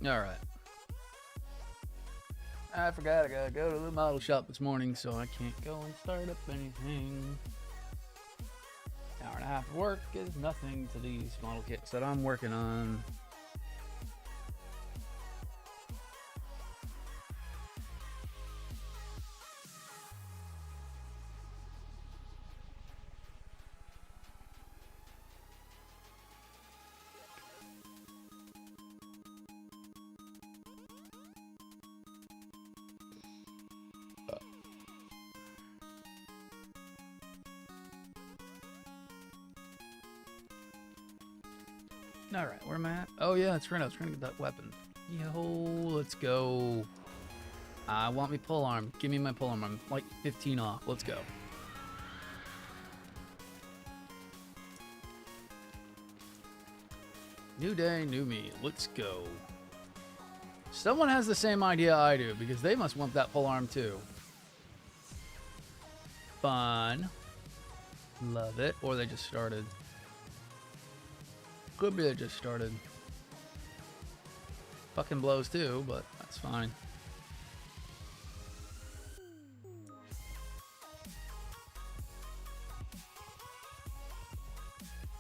Alright. I forgot I gotta go to the model shop this morning, so I can't go and start up anything. Hour and a half of work is nothing to these model kits that I'm working on. Alright, where am I at? Oh yeah, that's right, I was trying to get that weapon. Yo, let's go. I want me pole arm. Give me my pole arm. I'm like 15 off. Let's go. New day, new me. Let's go. Someone has the same idea I do, because they must want that pole arm too. Fun. Love it. Or they just started. Could be they just started. Fucking blows too, but that's fine.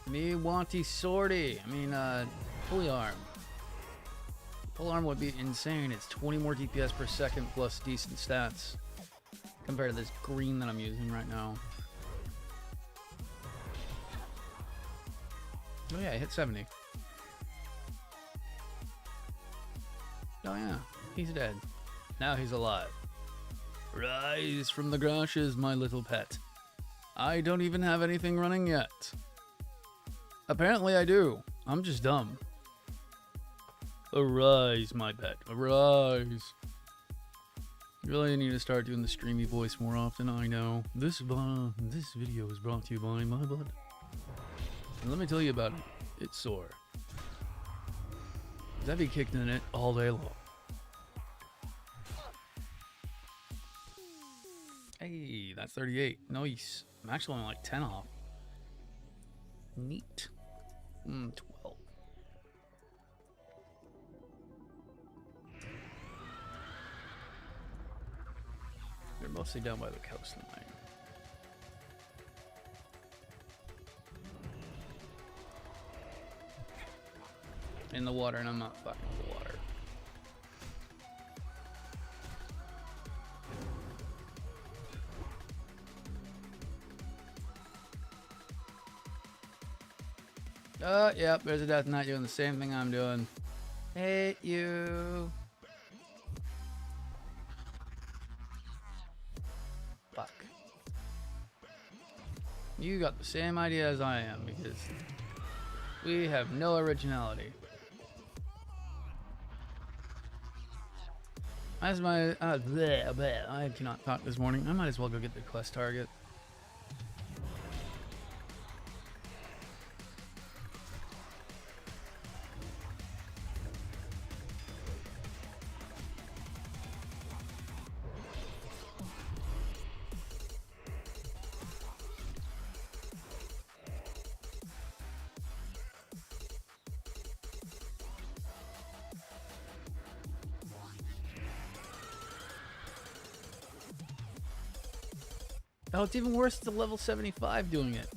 Me wanty sortie. I mean, pulley arm. Pull arm would be insane. It's 20 more DPS per second plus decent stats compared to this green that I'm using right now. Oh yeah, I hit 70. Oh yeah, he's dead. Now he's alive. Rise from the grashes, my little pet. I don't even have anything running yet. Apparently I do. I'm just dumb. Arise, my pet. Arise. Really need to start doing the streamy voice more often, I know. This video is brought to you by my bud. And let me tell you about it. It's sore. I'd be kicked in it all day long. Hey, that's 38. Nice. I'm actually only like 10 off. Neat. 12. They're mostly down by the coastline. In the water, and I'm not fucking with the water. Yep, there's a death knight doing the same thing I'm doing. Hate you. Fuck. You got the same idea as I am, because we have no originality. As my I cannot talk this morning. I might as well go get the quest target. Oh, it's even worse. It's a level 75 doing it.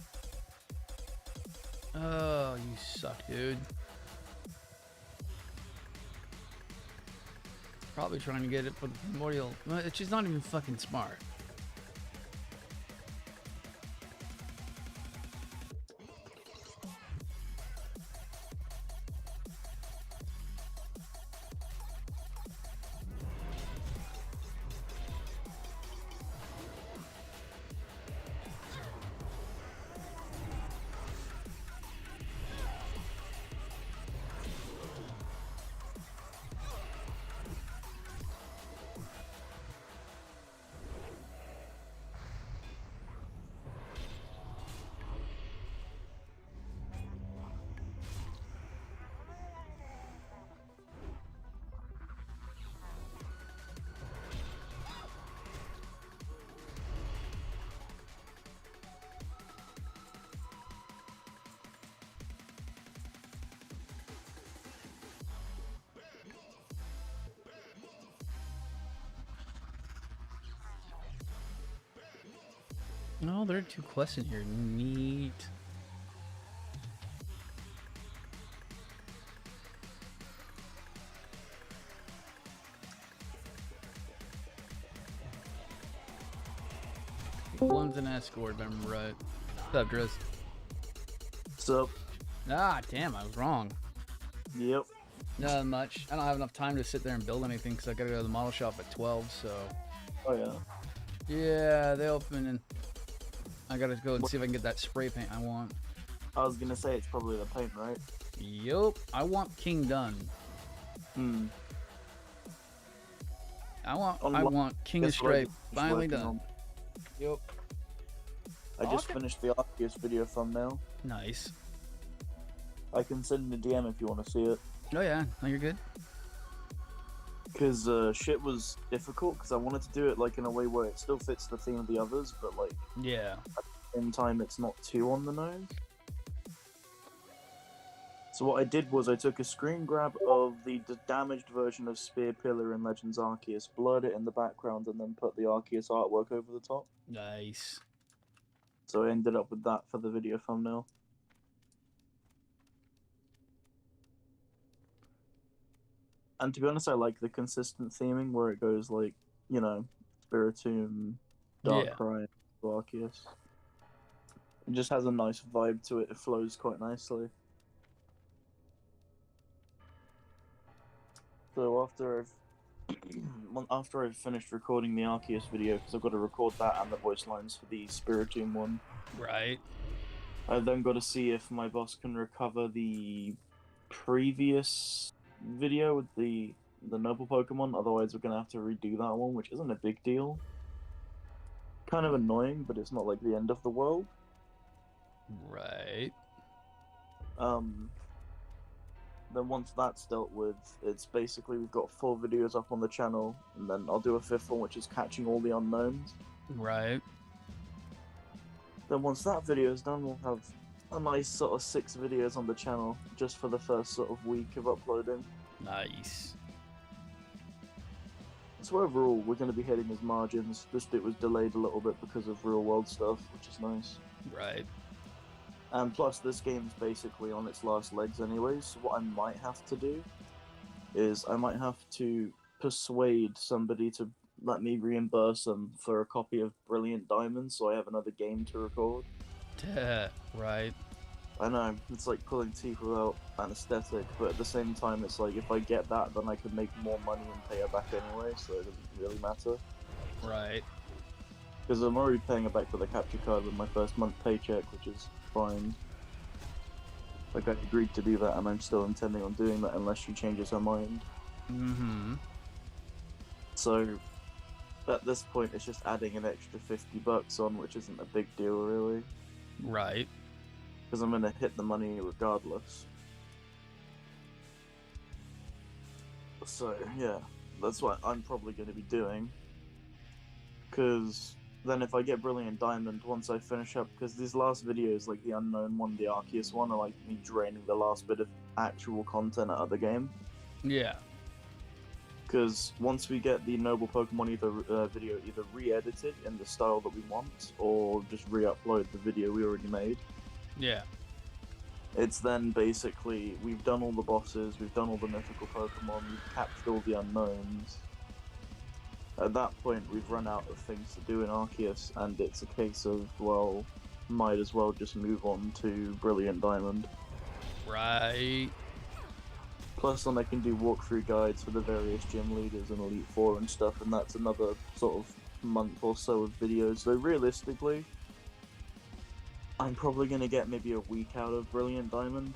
Oh, you suck, dude. Probably trying to get it for the primordial. It's just not even fucking smart. Oh, there are 2 quests in here. Neat. One's an escort, if I remember right. What's up, Driz? So, Ah, damn, I was wrong. yep. Not much. I don't have enough time to sit there and build anything because I gotta go to the model shop at 12, so... Oh, yeah. Yeah, they open and... I gotta go and see if I can get that spray paint I want. I was gonna say it's probably the paint, right? Yup, I want King done. Hmm. I want King of Guess what I Stripe just finally working done. on? Yup. I just finished the Arceus video thumbnail. Nice. I can send you a DM if you want to see it. Oh yeah, no, you're good. Because shit was difficult, because I wanted to do it like in a way where it still fits the theme of the others, but like Yeah. at the same time it's not too on the nose. So what I did was I took a screen grab of the damaged version of Spear Pillar in Legends Arceus, blurred it in the background, and then put the Arceus artwork over the top. Nice. So I ended up with that for the video thumbnail. And to be honest, I like the consistent theming where it goes like, you know, Spiritomb, Darkrai, Arceus. It just has a nice vibe to it. It flows quite nicely. So after I've finished recording the Arceus video, because I've got to record that and the voice lines for the Spiritomb one. Right. I've then got to see if my boss can recover the previous video with the noble Pokemon. Otherwise, we're gonna have to redo that one, which isn't a big deal. Kind of annoying, but it's not like the end of the world. Right. Then once that's dealt with, it's basically we've got 4 videos up on the channel, and then I'll do a 5th one, which is catching all the unknowns. Right. Then once that video is done, we'll have a nice sort of 6 videos on the channel, just for the first sort of week of uploading. Nice. So overall, we're going to be hitting his margins, just it was delayed a little bit because of real world stuff, which is nice. Right. And plus, this game's basically on its last legs anyways, so what I might have to do is I might have to persuade somebody to let me reimburse them for a copy of Brilliant Diamond so I have another game to record. Right. I know, it's like pulling teeth without anesthetic, but at the same time, it's like if I get that, then I can make more money and pay her back anyway, so it doesn't really matter. Right. Because I'm already paying her back with a capture card with my first month paycheck, which is fine. Like, I agreed to do that, and I'm still intending on doing that unless she changes her mind. Mm-hmm. So, at this point, it's just adding an extra $50 on, which isn't a big deal, really. Right. Because I'm gonna hit the money regardless. So, yeah, that's what I'm probably going to be doing. Because then if I get Brilliant Diamond, once I finish up, because these last videos, like the Unknown one, the Arceus one, are like me draining the last bit of actual content out of the game. Yeah. Because once we get the Noble Pokemon video either re-edited in the style that we want, or just re-upload the video we already made, Yeah. it's then basically, we've done all the bosses, we've done all the mythical Pokemon, we've captured all the unknowns. At that point, we've run out of things to do in Arceus, and it's a case of, well, might as well just move on to Brilliant Diamond. Right. Plus, then I can do walkthrough guides for the various gym leaders and Elite Four and stuff, and that's another sort of month or so of videos. So realistically, I'm probably going to get maybe a week out of Brilliant Diamond.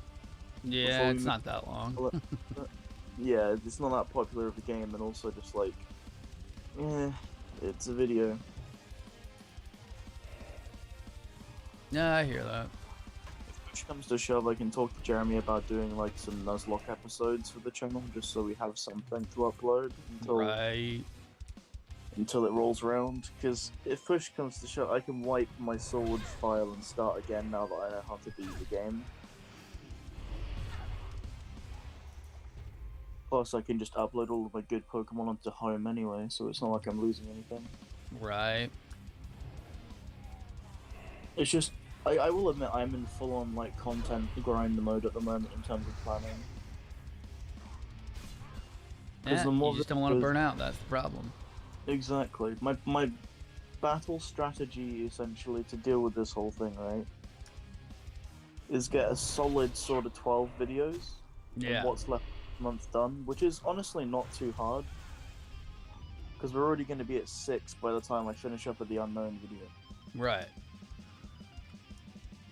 Yeah, it's not that long. Yeah, it's not that popular of a game, and also just like, it's a video. Yeah, I hear that. If push comes to shove, I can talk to Jeremy about doing like some Nuzlock episodes for the channel, just so we have something to upload until it rolls around. Because if push comes to shove, I can wipe my Sword file and start again now that I know how to beat the game. Plus, I can just upload all of my good Pokemon onto home anyway, so it's not like I'm losing anything. Right. It's just I will admit I'm in full on like content grind mode at the moment in terms of planning. Because Yeah, the you more just don't want to videos- burn out. That's the problem. exactly my battle strategy essentially to deal with this whole thing, right, is get a solid sort of 12 videos and Yeah. what's left month done, which is honestly not too hard. Because we're already going to be at 6 by the time I finish up with the unknown video. Right.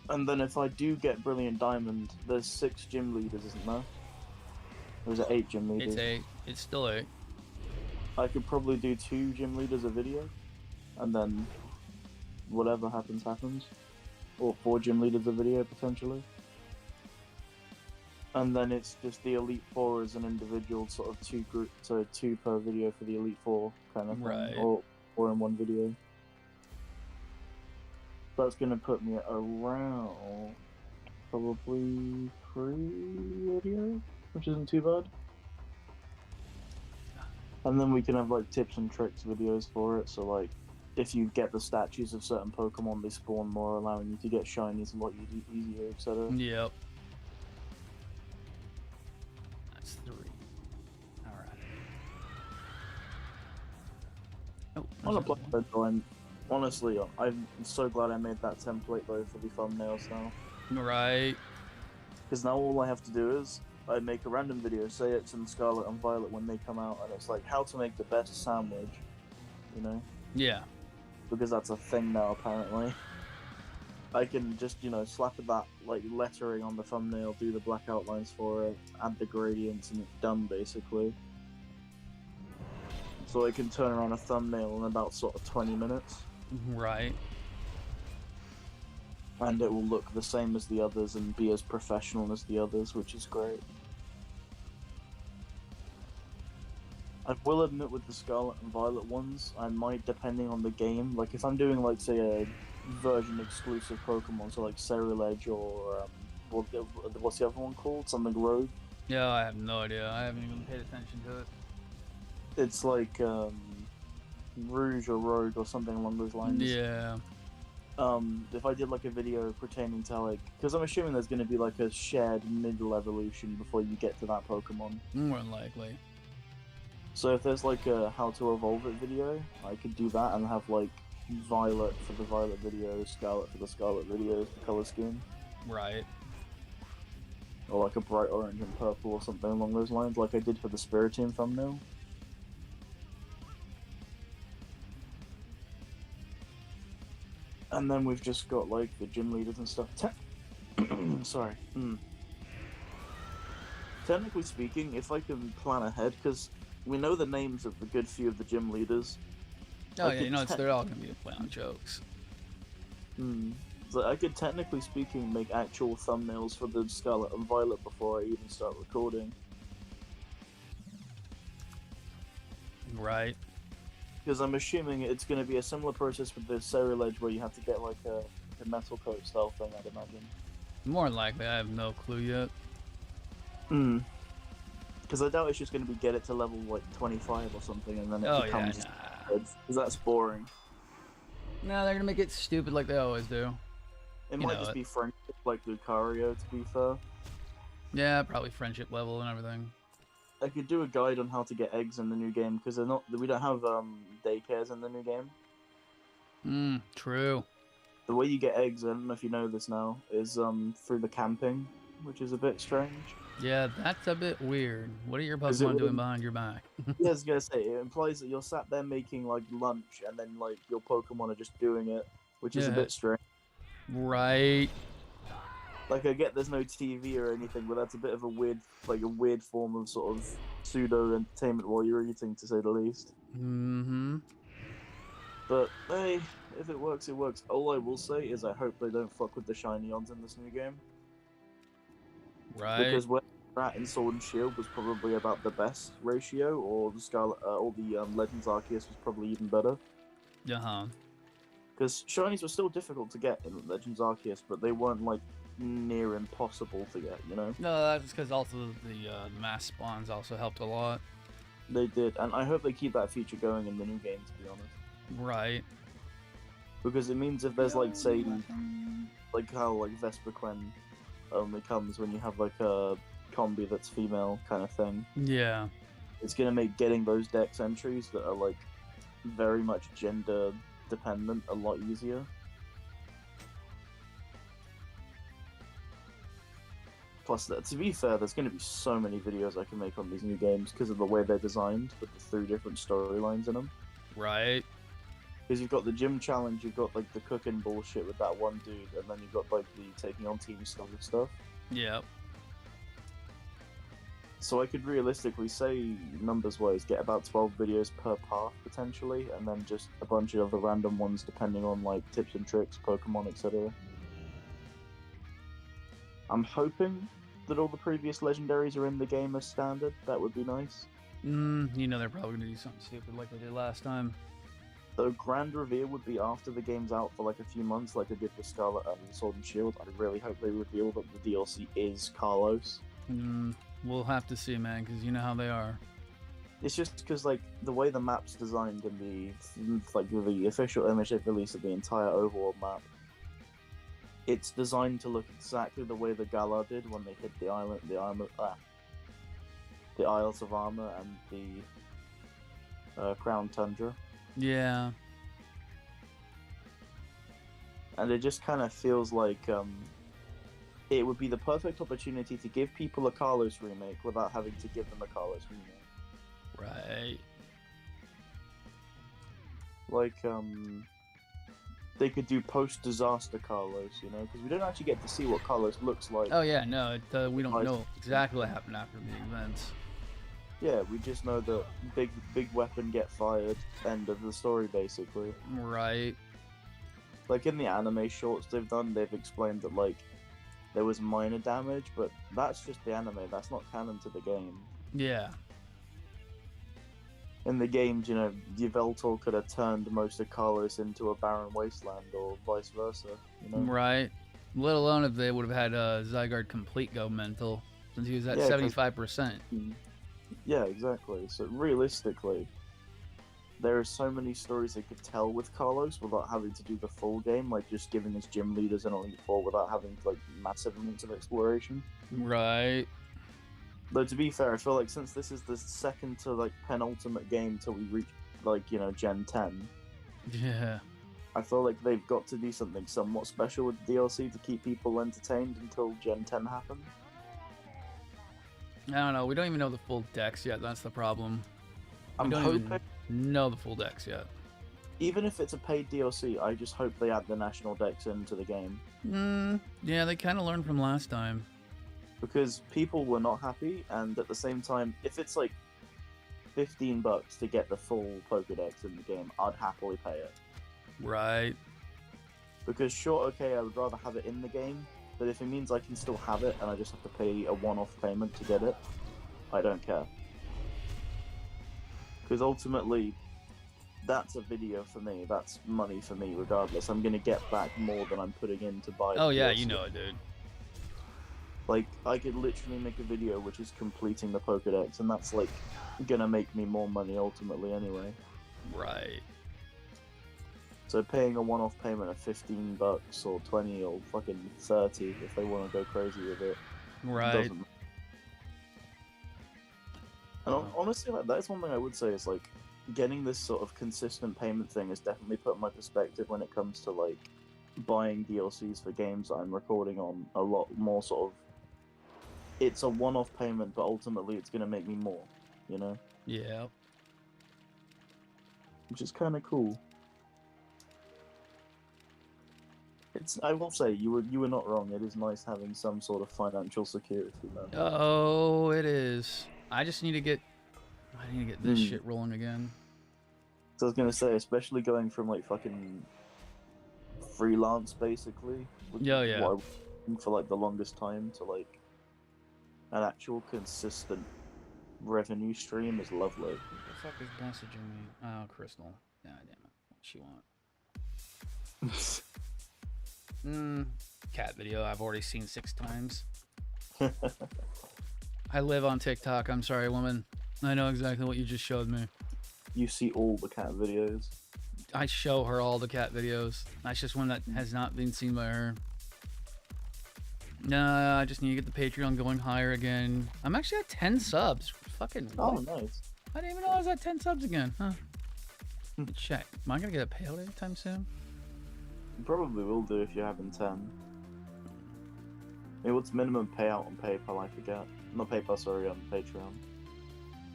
And then if I do get Brilliant Diamond, there's 6 gym leaders, isn't there? Or is it 8 gym leaders? It's 8. It's still 8. I could probably do 2 gym leaders a video, and then whatever happens, happens. Or 4 gym leaders a video, potentially. And then it's just the Elite Four as an individual, sort of 2 per video for the Elite Four kind of thing. Right. Or in one video. That's going to put me at around probably 3 videos, which isn't too bad. And then we can have like tips and tricks videos for it. So like, if you get the statues of certain Pokemon, they spawn more, allowing you to get shinies a lot easier, etc. Yep. That's 3. Alright. Oh, On a Blackbird though, honestly, I'm so glad I made that template though for the thumbnails now. Right. Because now all I have to do is I make a random video, say it's in Scarlet and Violet when they come out, and it's like how to make the best sandwich, you know? Yeah. Because that's a thing now apparently. I can just, you know, slap that like lettering on the thumbnail, do the black outlines for it, add the gradients, and it's done basically. So I can turn around a thumbnail in about sort of 20 minutes. Right. And it will look the same as the others and be as professional as the others, which is great. I will admit with the Scarlet and Violet ones, I might, depending on the game, like if I'm doing like say a version exclusive Pokemon, so like Ceruledge or what's the other one called? Something Rogue? Yeah, I have no idea. I haven't even paid attention to it. It's like Rouge or Rogue or something along those lines. Yeah. If I did like a video pertaining to like, because I'm assuming there's going to be like a shared middle evolution before you get to that Pokemon. More than likely. So if there's like a how to evolve it video, I could do that and have like Violet for the Violet video, Scarlet for the Scarlet video, the color scheme. Right. Or like a bright orange and purple or something along those lines, like I did for the Spiritomb thumbnail. And then we've just got like the gym leaders and stuff. Sorry. Technically speaking, if I can plan ahead, because we know the names of the good few of the gym leaders. Oh yeah, you know, they're all gonna be a play on jokes. So I could, technically speaking, make actual thumbnails for the Scarlet and Violet before I even start recording. Right. Because I'm assuming it's going to be a similar process with the Ceruledge where you have to get like a metal coat style thing, I'd imagine. More than likely, I have no clue yet. Because I doubt it's just going to be get it to level like 25 or something and then it becomes... Because that's boring. No, they're gonna make it stupid like they always do. It might just be friendship like Lucario, to be fair. Yeah, probably friendship level and everything. I could do a guide on how to get eggs in the new game because we don't have daycares in the new game. True. The way you get eggs, I don't know if you know this now, is through the camping, which is a bit strange. Yeah, that's a bit weird. What are your Pokemon doing behind your back? Yeah, I was gonna say, it implies that you're sat there making like lunch and then like your Pokemon are just doing it, which is a bit strange. Right. Like I get there's no TV or anything, but that's a bit of a weird form of sort of pseudo entertainment while you're eating, to say the least. But hey, if it works, it works. All I will say is I hope they don't fuck with the Shiny-Ons in this new game. Right. Because where Rat in Sword and Shield was probably about the best ratio, or the Scarlet, or the Legends Arceus was probably even better. Because Shinies were still difficult to get in Legends Arceus, but they weren't like near impossible to get, you know? No, that's because also the mass spawns also helped a lot. They did, and I hope they keep that feature going in the new game, to be honest. Right. Because it means if there's like, say, like how like Vesperquen only comes when you have like a combi that's female kind of thing. Yeah. It's gonna make getting those dex entries that are like very much gender dependent a lot easier. Plus, to be fair, there's going to be so many videos I can make on these new games because of the way they're designed with the 3 different storylines in them. Right. Because you've got the gym challenge, you've got like the cooking bullshit with that one dude, and then you've got like the taking on team stuff. Yep. So I could realistically say, numbers-wise, get about 12 videos per path potentially, and then just a bunch of other random ones depending on like tips and tricks, Pokemon, etc. I'm hoping that all the previous legendaries are in the game as standard. That would be nice. You know they're probably gonna do something stupid like they did last time. The grand reveal would be after the game's out for like a few months, like they did with Scarlet and Sword and Shield. I really hope they reveal that the DLC is Carlos. We'll have to see, man, because you know how they are. It's just because like the way the map's designed in the official image they've released of the entire overworld map, it's designed to look exactly the way the Galar did when they hit the island, the Isles of Armor and the Crown Tundra. Yeah. And it just kind of feels like it would be the perfect opportunity to give people a Carlos remake without having to give them a Carlos remake. Right. Like, they could do post-disaster Carlos, you know, because we don't actually get to see what Carlos looks like. Oh yeah, no, we don't know exactly what happened after the events. Yeah, we just know that big weapon get fired, end of the story, basically. Right. Like, in the anime shorts they've done, they've explained that, like, there was minor damage, but that's just the anime, that's not canon to the game. Yeah. In the games, you know, Yveltal could have turned most of Carlos into a barren wasteland, or vice versa, you know? Right. Let alone if they would have had Zygarde complete go mental, since he was at 75%. Yeah, exactly. So realistically, there are so many stories they could tell with Carlos without having to do the full game, like just giving us gym leaders in Elite Four without having like massive amounts of exploration. Right. Though to be fair, I feel like since this is the second to like penultimate game till we reach like, you know, Gen 10, Yeah. I feel like they've got to do something somewhat special with the DLC to keep people entertained until Gen 10 happens. I don't know. We don't even know the full decks yet. That's the problem. I'm hoping, know the full decks yet. even if it's a paid DLC, I just hope they add the national decks into the game. Yeah, they kind of learned from last time. Because people were not happy, and at the same time, if it's like $15 to get the full Pokedex in the game, I'd happily pay it. Right. Because sure, okay, I would rather have it in the game, but if it means I can still have it and I just have to pay a one-off payment to get it, I don't care. Because ultimately, that's a video for me, that's money for me regardless. I'm going to get back more than I'm putting in to buy Oh yeah, DLC. you know it, dude. Like, I could literally make a video which is completing the Pokedex, and that's like gonna make me more money ultimately anyway. Right. So paying a one-off payment of $15 or 20 or fucking 30 if they want to go crazy with it, Right. doesn't. And honestly, like, that's one thing I would say is like getting this sort of consistent payment thing has definitely put my perspective when it comes to like buying DLCs for games that I'm recording on a lot more sort of. It's a one-off payment, but ultimately it's going to make me more, you know? Yeah. Which is kind of cool. I will say, you were not wrong. It is nice having some sort of financial security, man. Oh, it is. I need to get this shit rolling again. So I was going to say, especially going from like fucking freelance, basically. Yeah. What I was doing for like the longest time to like an actual consistent revenue stream is lovely. Who the fuck is messaging me? Oh, Crystal. God damn it. What she want? Cat video I've already seen 6 times. I live on TikTok. I'm sorry, woman. I know exactly what you just showed me. You see all the cat videos. I show her all the cat videos. That's just one that has not been seen by her. Nah, I just need to get the Patreon going higher again. I'm actually at 10 subs. Fucking what? Oh, nice. I didn't even know I was at 10 subs again. Huh. Check. Am I gonna get a payout anytime soon? You probably will do if you're having 10. Hey, what's minimum payout on PayPal? I forget. Not PayPal, sorry, on Patreon.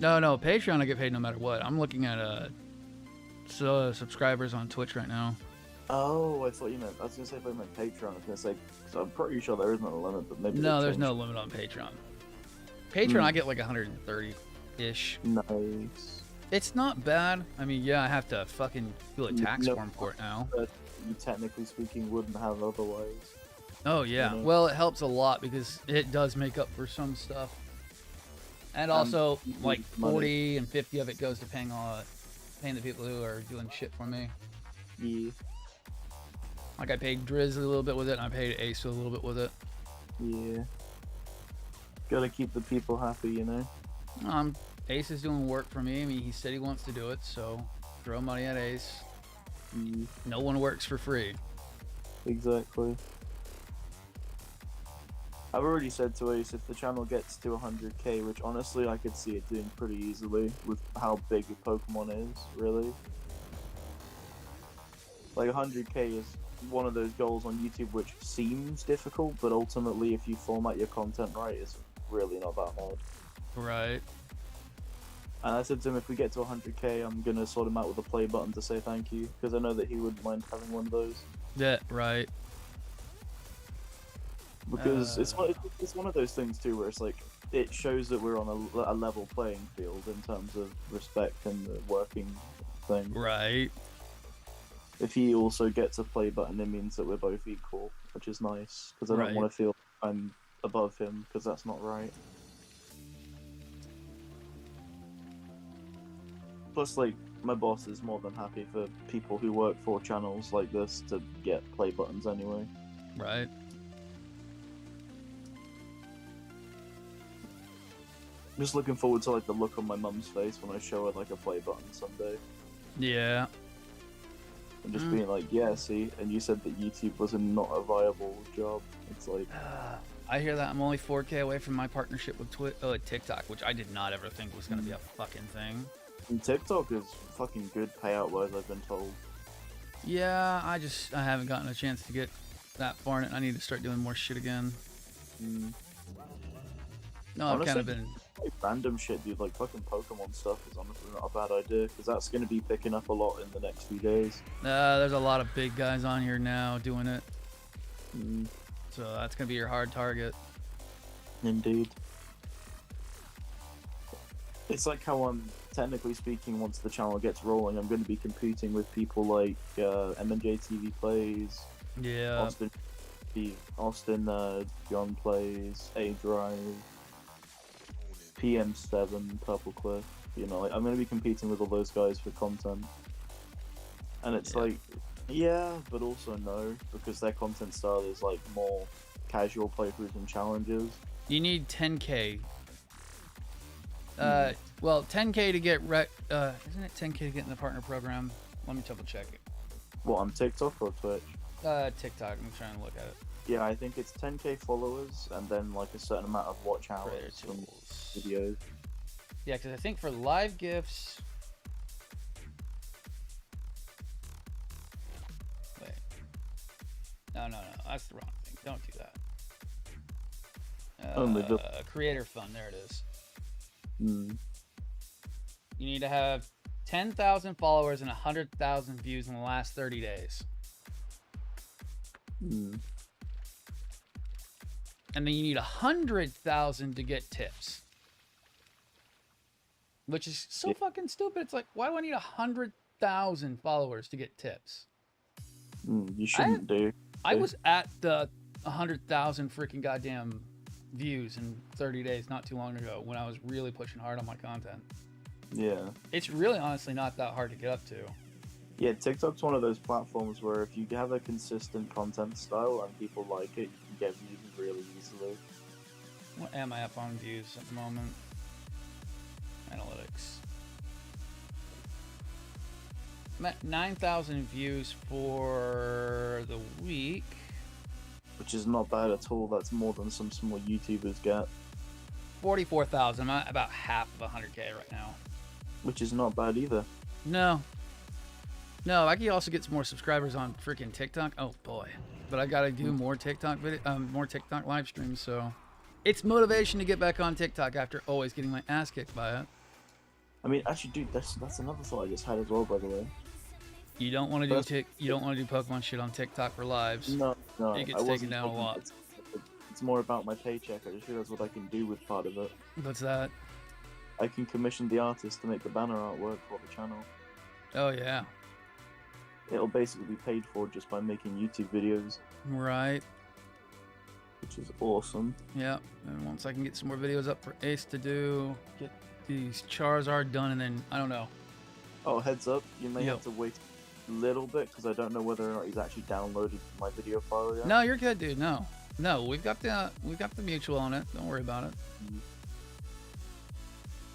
No, Patreon I get paid no matter what. I'm looking at subscribers on Twitch right now. Oh, I thought you meant. I was gonna say if I meant Patreon. I was gonna say because I'm pretty sure there isn't a limit, but maybe. No, there's no limit on Patreon. Patreon, I get like 130-ish. Nice. It's not bad. I mean, yeah, I have to fucking do a tax form for it now. But you technically speaking wouldn't have otherwise. Oh yeah. You know? Well, it helps a lot because it does make up for some stuff. And also, like 40 and 50 of it goes to paying the people who are doing shit for me. Yeah. Like I paid Drizzly a little bit with it, and I paid Ace a little bit with it. Yeah. Gotta keep the people happy, you know. Ace is doing work for me. I mean, he said he wants to do it, so throw money at Ace. No one works for free. Exactly. I've already said to Ace, if the channel gets to 100k, which honestly I could see it doing pretty easily with how big a Pokemon is, really. Like 100k is one of those goals on YouTube which seems difficult, but ultimately if you format your content right, it's really not that hard. Right. And I said to him, if we get to 100k, I'm gonna sort him out with a play button to say thank you, because I know that he wouldn't mind having one of those. Yeah, right. Because it's one of those things too, where it's like it shows that we're on a level playing field in terms of respect and the working thing. Right. If he also gets a play button, it means that we're both equal, which is nice, because I don't want to feel I'm above him, because that's not right. Plus, like, my boss is more than happy for people who work for channels like this to get play buttons anyway. Right. Just looking forward to, like, the look on my mum's face when I show her, like, a play button someday. Yeah. And just being like, yeah, see, and you said that YouTube was not a viable job. It's like... I hear that. I'm only 4K away from my partnership with TikTok, which I did not ever think was going to be a fucking thing. And TikTok is fucking good payout-wise, I've been told. Yeah, I haven't gotten a chance to get that far in it. I need to start doing more shit again. No, honestly, I've kind of been... Like, random shit, dude, like fucking Pokemon stuff is honestly not a bad idea, because that's going to be picking up a lot in the next few days. There's a lot of big guys on here now doing it. So that's going to be your hard target. Indeed. It's like how I'm, technically speaking, once the channel gets rolling, I'm going to be competing with people like M&J TV Plays, yeah, Austin John Plays, A-Drive, PM7, Purple Cliff, you know, like, I'm going to be competing with all those guys for content. And it's like, yeah, but also no, because their content style is like more casual playthroughs and challenges. You need 10k. Well, 10k to get isn't it 10k to get in the partner program? Let me double check it. What, on TikTok or Twitch? TikTok. I'm trying to look at it. Yeah, I think it's 10k followers and then like a certain amount of watch hours from videos. Yeah, because I think for live gifts. Wait. No, that's the wrong thing. Don't do that. Only the creator fund. There it is. You need to have 10,000 followers and 100,000 views in the last 30 days. And then you need 100,000 to get tips. Which is so fucking stupid. It's like, why do I need 100,000 followers to get tips? You shouldn't do. I was at the 100,000 freaking goddamn views in 30 days not too long ago when I was really pushing hard on my content. Yeah. It's really honestly not that hard to get up to. Yeah, TikTok's one of those platforms where if you have a consistent content style and people like it, you can get views really easily. What am I up on views at the moment? Analytics. I'm at 9,000 views for the week. Which is not bad at all. That's more than some small YouTubers get. 44,000. I'm at about half of 100K right now. Which is not bad either. No, I can also get some more subscribers on freaking TikTok. Oh boy, but I gotta do more TikTok more TikTok live streams. So it's motivation to get back on TikTok after always getting my ass kicked by it. I mean, actually, dude, that's another thought I just had as well, by the way. You don't want to do you don't want to do Pokemon shit on TikTok for lives. No, It gets taken down a lot. It's more about my paycheck. I just realized what I can do with part of it. What's that? I can commission the artist to make the banner artwork for the channel. Oh yeah. It'll basically be paid for just by making YouTube videos. Right. Which is awesome. Yeah. And once I can get some more videos up for Ace to do, get these Charizard done, and then I don't know. Oh, heads up, you may have to wait a little bit because I don't know whether or not he's actually downloaded my video file yet. No, you're good, dude. No, we've got the mutual on it. Don't worry about it.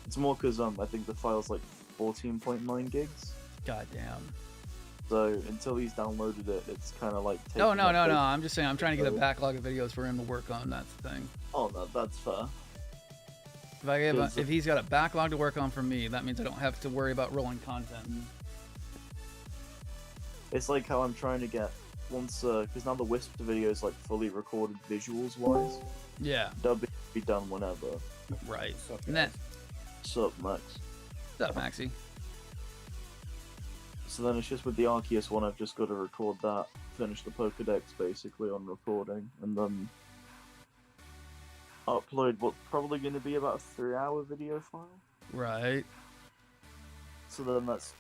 It's more because I think the file's like 14.9 gigs. Goddamn. So until he's downloaded it, it's kind of like. No. I'm just saying I'm trying to get a backlog of videos for him to work on. That's the thing. Oh, that's fair. If he's got a backlog to work on for me, that means I don't have to worry about rolling content. It's like how I'm trying to get once, because now the Wisp video is like fully recorded visuals wise. Yeah. Dubbing can be done whenever. Right. Nah. Sup, Max? What's up, Maxie? So then it's just with the Arceus one, I've just got to record that, finish the Pokedex basically on recording, and then upload what's probably going to be about a 3-hour video file. Right. So then that's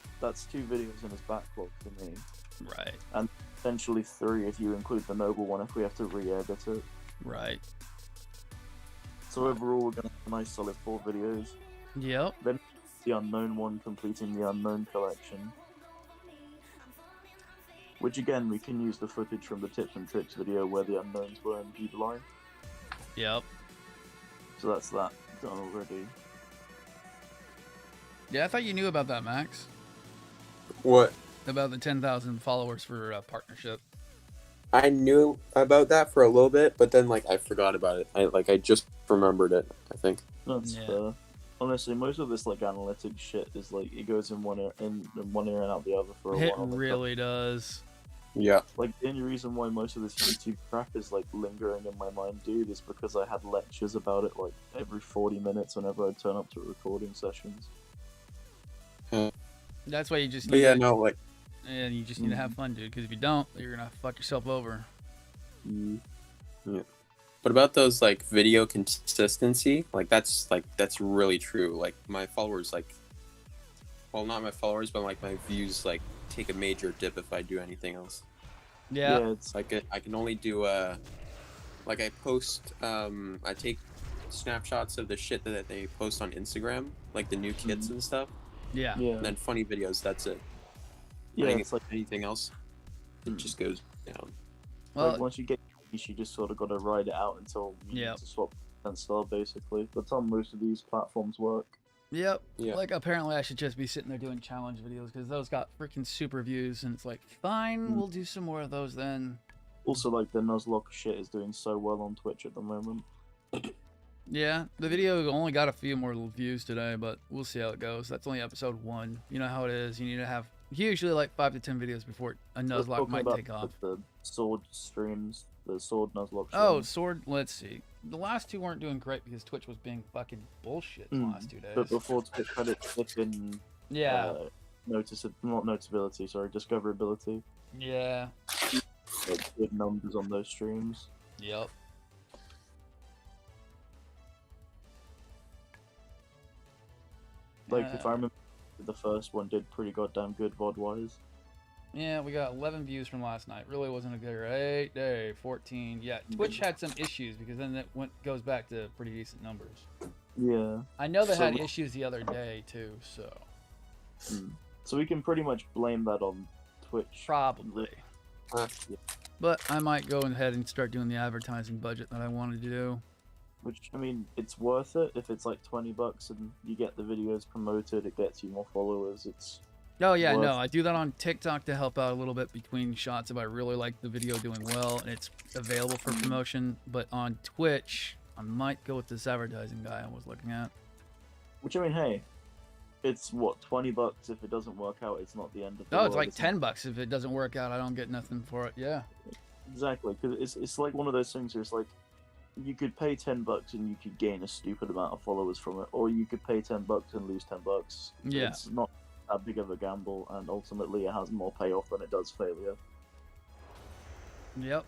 2 videos in his backlog for me. Right. And potentially 3 if you include the Noble one if we have to re-edit it. Right. So overall we're going to have a nice solid 4 videos. Yep. Then the Unknown one completing the Unknown collection. Which again, we can use the footage from the Tips and Tricks video where the Unknowns were in July. Yep. So that's that done already. Yeah, I thought you knew about that, Max. What? About the 10,000 followers for partnership. I knew about that for a little bit, but then I forgot about it. I just remembered it, I think. That's fair. Honestly, most of this analytics shit is it goes in one ear and out the other for a while. It really does. Yeah. The only reason why most of this YouTube crap is lingering in my mind, dude, is because I had lectures about it every 40 minutes whenever I turn up to recording sessions. That's why you just. But and you just need to have fun, dude. Because if you don't, you're gonna fuck yourself over. Yeah. What about those video consistency? That's really true. My followers well, not my followers, but my views take a major dip if I do anything else. Yeah. It's I can only do I post I take snapshots of the shit that they post on Instagram, the new kits and stuff. Yeah. And then funny videos, that's it. Yeah, it's anything else, it just goes down. Well, once you get you just sort of got to ride it out until you need to swap and style, basically. That's how most of these platforms work. Yep. Yeah. Apparently I should just be sitting there doing challenge videos because those got freaking super views, and it's fine, we'll do some more of those then. Also, the nuzlocker shit is doing so well on Twitch at the moment. Yeah, the video only got a few more views today, but we'll see how it goes. That's only episode 1. You know how it is. You need to have usually 5 to 10 videos before a nuzlock might take off. The sword streams, the sword nuzlock streams. Oh, sword. Let's see. The last 2 weren't doing great because Twitch was being fucking bullshit the last 2 days. But before Twitch had its dip in not notability, sorry, discoverability. Yeah. Good numbers on those streams. Yep. If I remember, the first one did pretty goddamn good VOD-wise. Yeah, we got 11 views from last night. Really wasn't a great day. 14. Yeah, Twitch had some issues because then it goes back to pretty decent numbers. Yeah. I know they had issues the other day too, so. So we can pretty much blame that on Twitch. Probably. Yeah. But I might go ahead and start doing the advertising budget that I wanted to do. Which, I mean, it's worth it if it's $20 and you get the videos promoted, it gets you more followers. Oh yeah, worth. no, I do that on TikTok to help out a little bit between shots if I really like the video doing well and it's available for promotion. But on Twitch, I might go with this advertising guy I was looking at. Which I mean, hey, it's what, $20 if it doesn't work out. It's not the end of the No, world. it's like It's not- $10 if it doesn't work out. I don't get nothing for it. Yeah. Exactly, because it's like one of those things where it's like you could pay $10 and you could gain a stupid amount of followers from it, or you could pay $10 and lose $10. Yeah. It's not that big of a gamble, and ultimately it has more payoff than it does failure. Yep.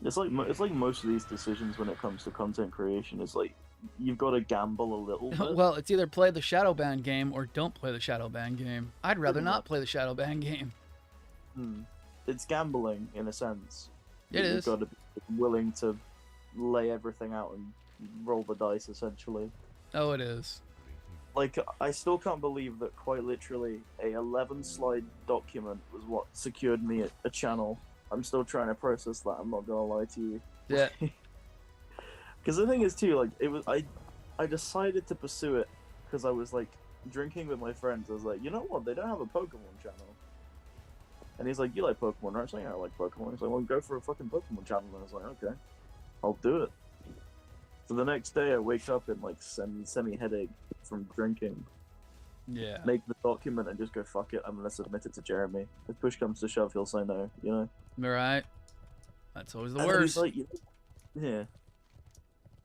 It's like most of these decisions when it comes to content creation. It's like you've got to gamble a little bit. Well, it's either play the shadow ban game or don't play the shadow ban game. I'd rather Pretty not much. play the shadow ban game. It's gambling in a sense. It You've is. got to be willing to lay everything out and roll the dice, essentially. Oh, it is. Like, I still can't believe that quite literally a 11 slide document was what secured me a channel. I'm still trying to process that, I'm not gonna lie to you. Yeah. Because the thing is too, like, I decided to pursue it because I was like drinking with my friends. I was like, you know what, they don't have a Pokemon channel. And he's like, you like Pokemon, right? I was like, yeah, I like Pokemon. He's like, well, go for a fucking Pokemon channel. And I was like, okay, I'll do it. So the next day I wake up in like semi headache from drinking, Yeah. make the document and just go, fuck it, I'm gonna submit it to Jeremy. If push comes to shove, he'll say no, you know? Right. That's always the And then worst. he's like, yeah.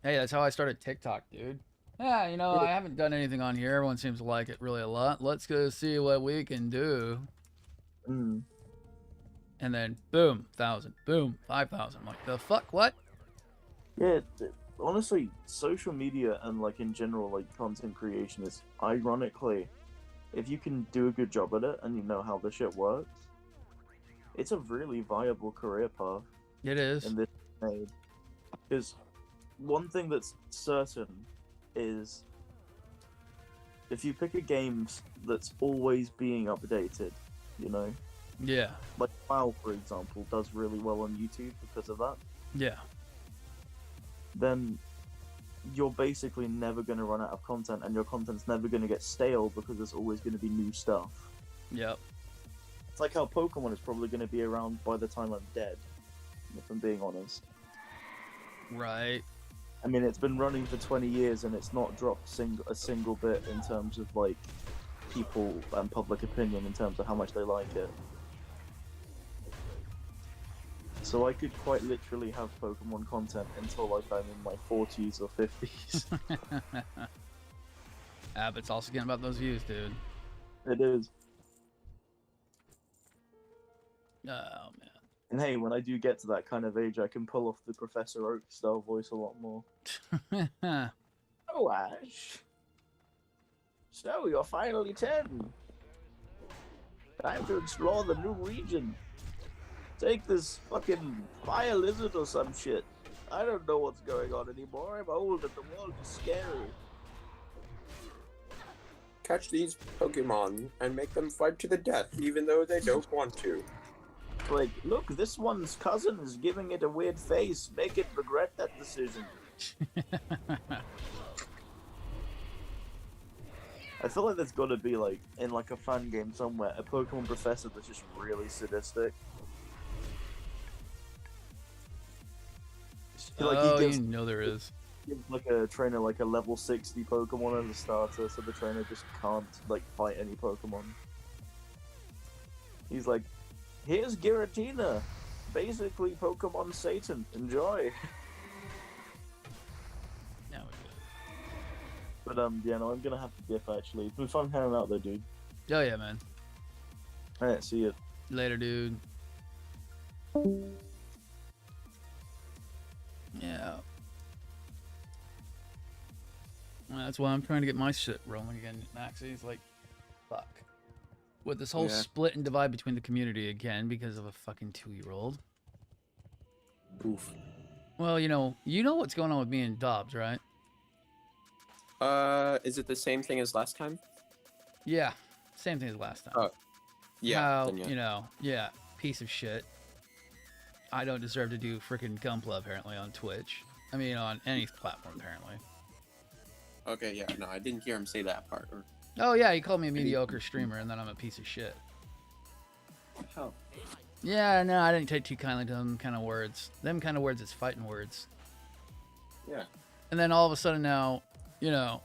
Hey, that's how I started TikTok, dude. Yeah, you know, I haven't done anything on here. Everyone seems to like it really a lot. Let's go see what we can do. Mm. And then, boom, 1,000. Boom, 5,000. I'm like, the fuck? What? Yeah, honestly, social media and like in general, like content creation is ironically, if you can do a good job at it and you know how the shit works, it's a really viable career path It is. in this age. Because one thing that's certain is if you pick a game that's always being updated, you know, Yeah. like WoW, for example, does really well on YouTube because of that, Yeah. then you're basically never going to run out of content, and your content's never going to get stale because there's always going to be new stuff. Yep. It's like how Pokemon is probably going to be around by the time I'm dead, if I'm being honest. Right. I mean, it's been running for 20 years and it's not dropped a single bit in terms of like people and public opinion in terms of how much they like it. So I could quite literally have Pokemon content until like I'm in my 40s or 50s. But it's also getting about those views, dude. It is. Oh, man. And hey, when I do get to that kind of age, I can pull off the Professor Oak style voice a lot more. Oh, Ash. So, you're finally 10. Time to explore the new region. Take this fucking fire lizard or some shit. I don't know what's going on anymore. I'm old and the world is scary. Catch these Pokemon and make them fight to the death, even though they don't want to. Like, look, this one's cousin is giving it a weird face. Make it regret that decision. I feel like there's got to be, like, in like a fun game somewhere, a Pokemon professor that's just really sadistic. Like, Oh, he gives, you know there is. gives like a trainer like a level 60 Pokemon as a starter, so the trainer just can't like fight any Pokemon. He's like, here's Giratina, basically Pokemon Satan. Enjoy. Yeah, we But yeah, no, I'm gonna have to dip actually. It's been fun hanging out though, dude. do. Oh, yeah, man. Alright, see you. Later, dude. Yeah. Well, that's why I'm trying to get my shit rolling again, Maxie. It's like, fuck. With this whole Yeah. split and divide between the community again because of a fucking 2-year-old. Oof. Well, you know what's going on with me and Dobbs, right? Is it the same thing as last time? Yeah. Same thing as last time. Oh, yeah. How, then yeah. yeah, piece of shit. I don't deserve to do freaking Gunpla apparently on Twitch. I mean, on any platform apparently. Okay, yeah, no, I didn't hear him say that part. Oh yeah, he called me a mediocre streamer, and then I'm a piece of shit. How? Yeah, no, I didn't take too kindly to them kind of words. Them kind of words is fighting words. Yeah. And then all of a sudden now, you know,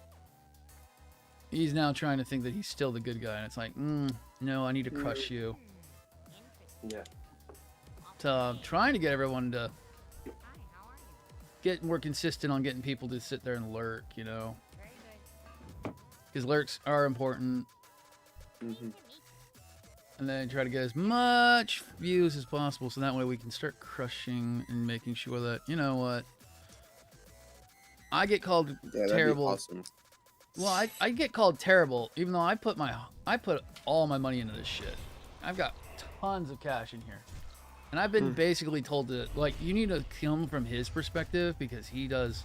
he's now trying to think that he's still the good guy, and it's like, no, I need to crush you. Yeah. So I'm trying to get everyone to get more consistent on getting people to sit there and lurk, you know, because lurks are important. And then try to get as much views as possible, so that way we can start crushing and making sure that, you know what, I get called terrible. Awesome. Well, I get called terrible, even though I put all my money into this shit. I've got tons of cash in here, and I've been basically told to, like, you need to come from his perspective, because he does.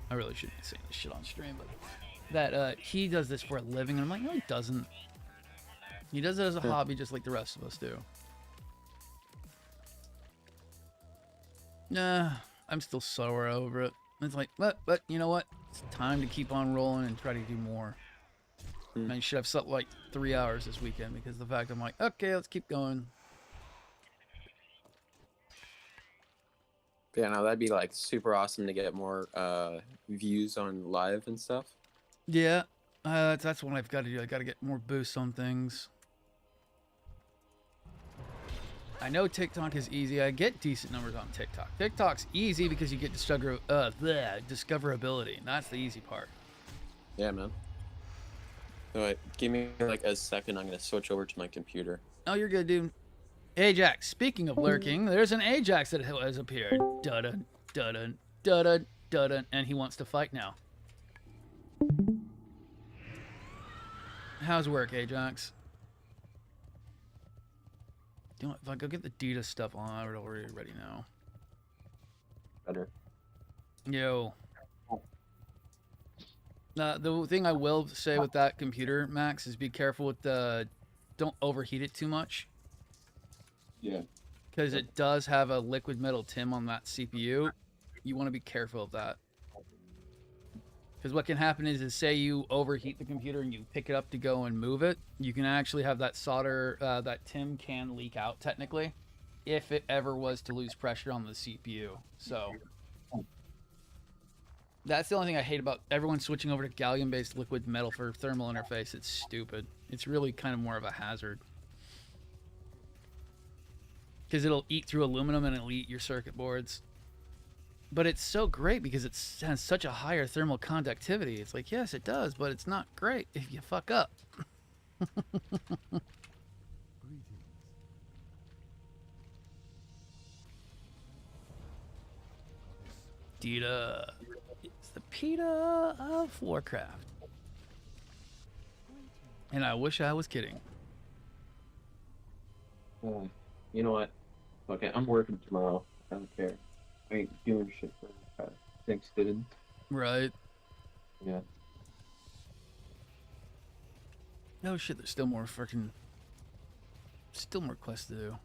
I really shouldn't be saying this shit on stream, but that he does this for a living, and I'm like, no, he doesn't. He does it as a hobby, just like the rest of us do. Nah, I'm still sore over it. It's like, but you know what? It's time to keep on rolling and try to do more. I should have slept like 3 hours this weekend, because of the fact I'm like, okay, let's keep going. Yeah, no, that'd be like super awesome to get more views on live and stuff. Yeah, that's what I've got to do. I got to get more boosts on things. I know TikTok is easy. I get decent numbers on TikTok. TikTok's easy because you get discoverability. And that's the easy part. Yeah, man. All right, give me like a second. I'm gonna switch over to my computer. Oh, you're good, dude. Ajax. Speaking of lurking, there's an Ajax that has appeared. Dun dun dun dun, and he wants to fight now. How's work, Ajax? You know, if I go get the Dita stuff on, I would already ready now. Better. Yo. The thing I will say with that computer, Max, is be careful with the... Don't overheat it too much. Yeah. Because it does have a liquid metal TIM on that CPU. You want to be careful of that. Because what can happen is say you overheat the computer and you pick it up to go and move it, you can actually have that solder, that TIM can leak out technically, if it ever was to lose pressure on the CPU. So that's the only thing I hate about everyone switching over to gallium-based liquid metal for thermal interface. It's stupid. It's really kind of more of a hazard. Because it'll eat through aluminum and it'll eat your circuit boards. But it's so great because it has such a higher thermal conductivity. It's like, yes, it does, but it's not great if you fuck up. Dita. It's the PETA of Warcraft. And I wish I was kidding. You know what? Okay, I'm working tomorrow. I don't care. I ain't doing shit for Thanksgiving. Right. Yeah. No shit, there's still more freaking... Still more quests to do.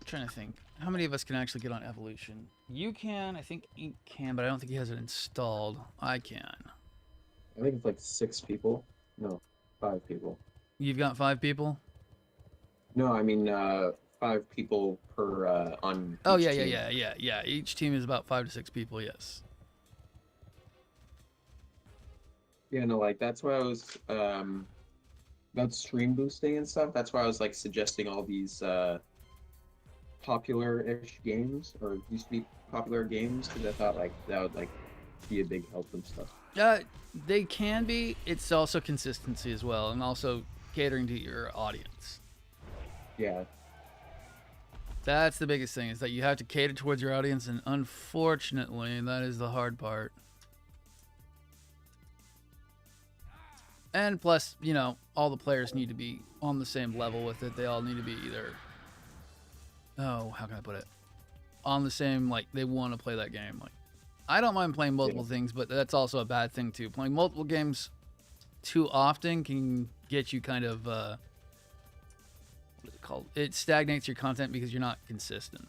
Trying to think. How many of us can actually get on Evolution? You can, I think Ink can, but I don't think he has it installed. I can. I think it's like 6 people. No, 5 people. You've got 5 people? No, I mean 5 people per on. Oh each yeah, team. yeah. Each team is about 5 to 6 people. Yes. Yeah, no, like that's why I was about stream boosting and stuff. That's why I was like suggesting all these popular-ish games, or used to be popular games, because I thought like that would like be a big help and stuff. They can be. It's also consistency as well, and also catering to your audience. Yeah. That's the biggest thing, is that you have to cater towards your audience, and unfortunately, that is the hard part. And plus, you know, all the players need to be on the same level with it. They all need to be either... Oh, how can I put it? On the same, like, they want to play that game. Like, I don't mind playing multiple things, but that's also a bad thing, too. Playing multiple games too often can get you kind of, what's it called? It stagnates your content because you're not consistent.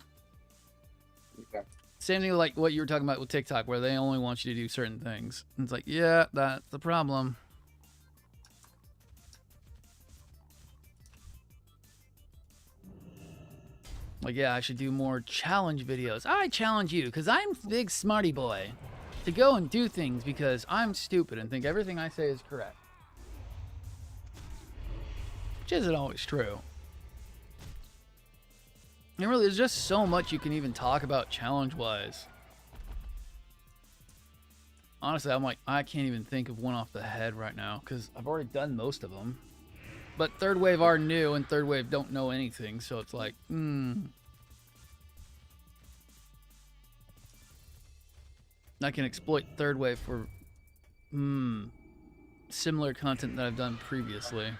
Okay. Same thing like what you were talking about with TikTok, where they only want you to do certain things. And it's like, yeah, that's the problem. Like, yeah, I should do more challenge videos. I challenge you, because I'm big smarty boy, to go and do things because I'm stupid and think everything I say is correct. Which isn't always true. And really, there's just so much you can even talk about challenge-wise. Honestly, I'm like, I can't even think of one off the head right now, because I've already done most of them. But Third Wave are new, and Third Wave don't know anything, so it's like, I can exploit Third Wave for, similar content that I've done previously.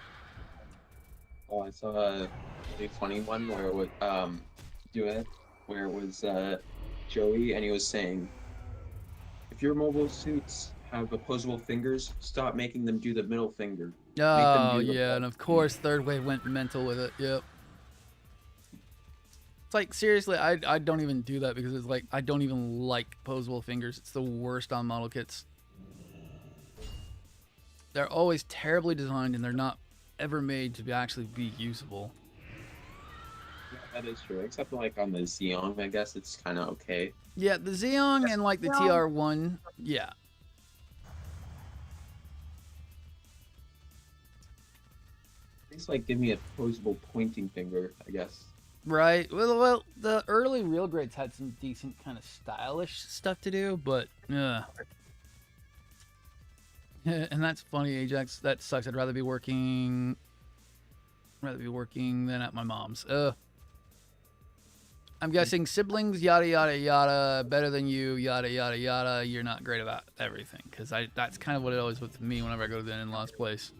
Oh, I saw a really funny one where it would do it, where it was Joey, and he was saying, if your mobile suits have opposable fingers, stop making them do the middle finger. Oh, yeah, and of course Third Wave went mental with it, yep. It's like, seriously, I don't even do that because it's like, I don't even like opposable fingers. It's the worst on model kits. They're always terribly designed and they're not ever made to actually be usable. Yeah, that is true, except like on the Xeon, I guess it's kind of okay. Yeah, the Xeon and like the TR1, yeah. At least like give me a opposable pointing finger, I guess. Right. Well, the early real grades had some decent kind of stylish stuff to do, but and that's funny, Ajax. That sucks. I'd rather be working than at my mom's. I'm guessing siblings, yada yada yada, better than you, yada yada yada. You're not great about everything, because that's kind of what it always was with me whenever I go to the in-laws place.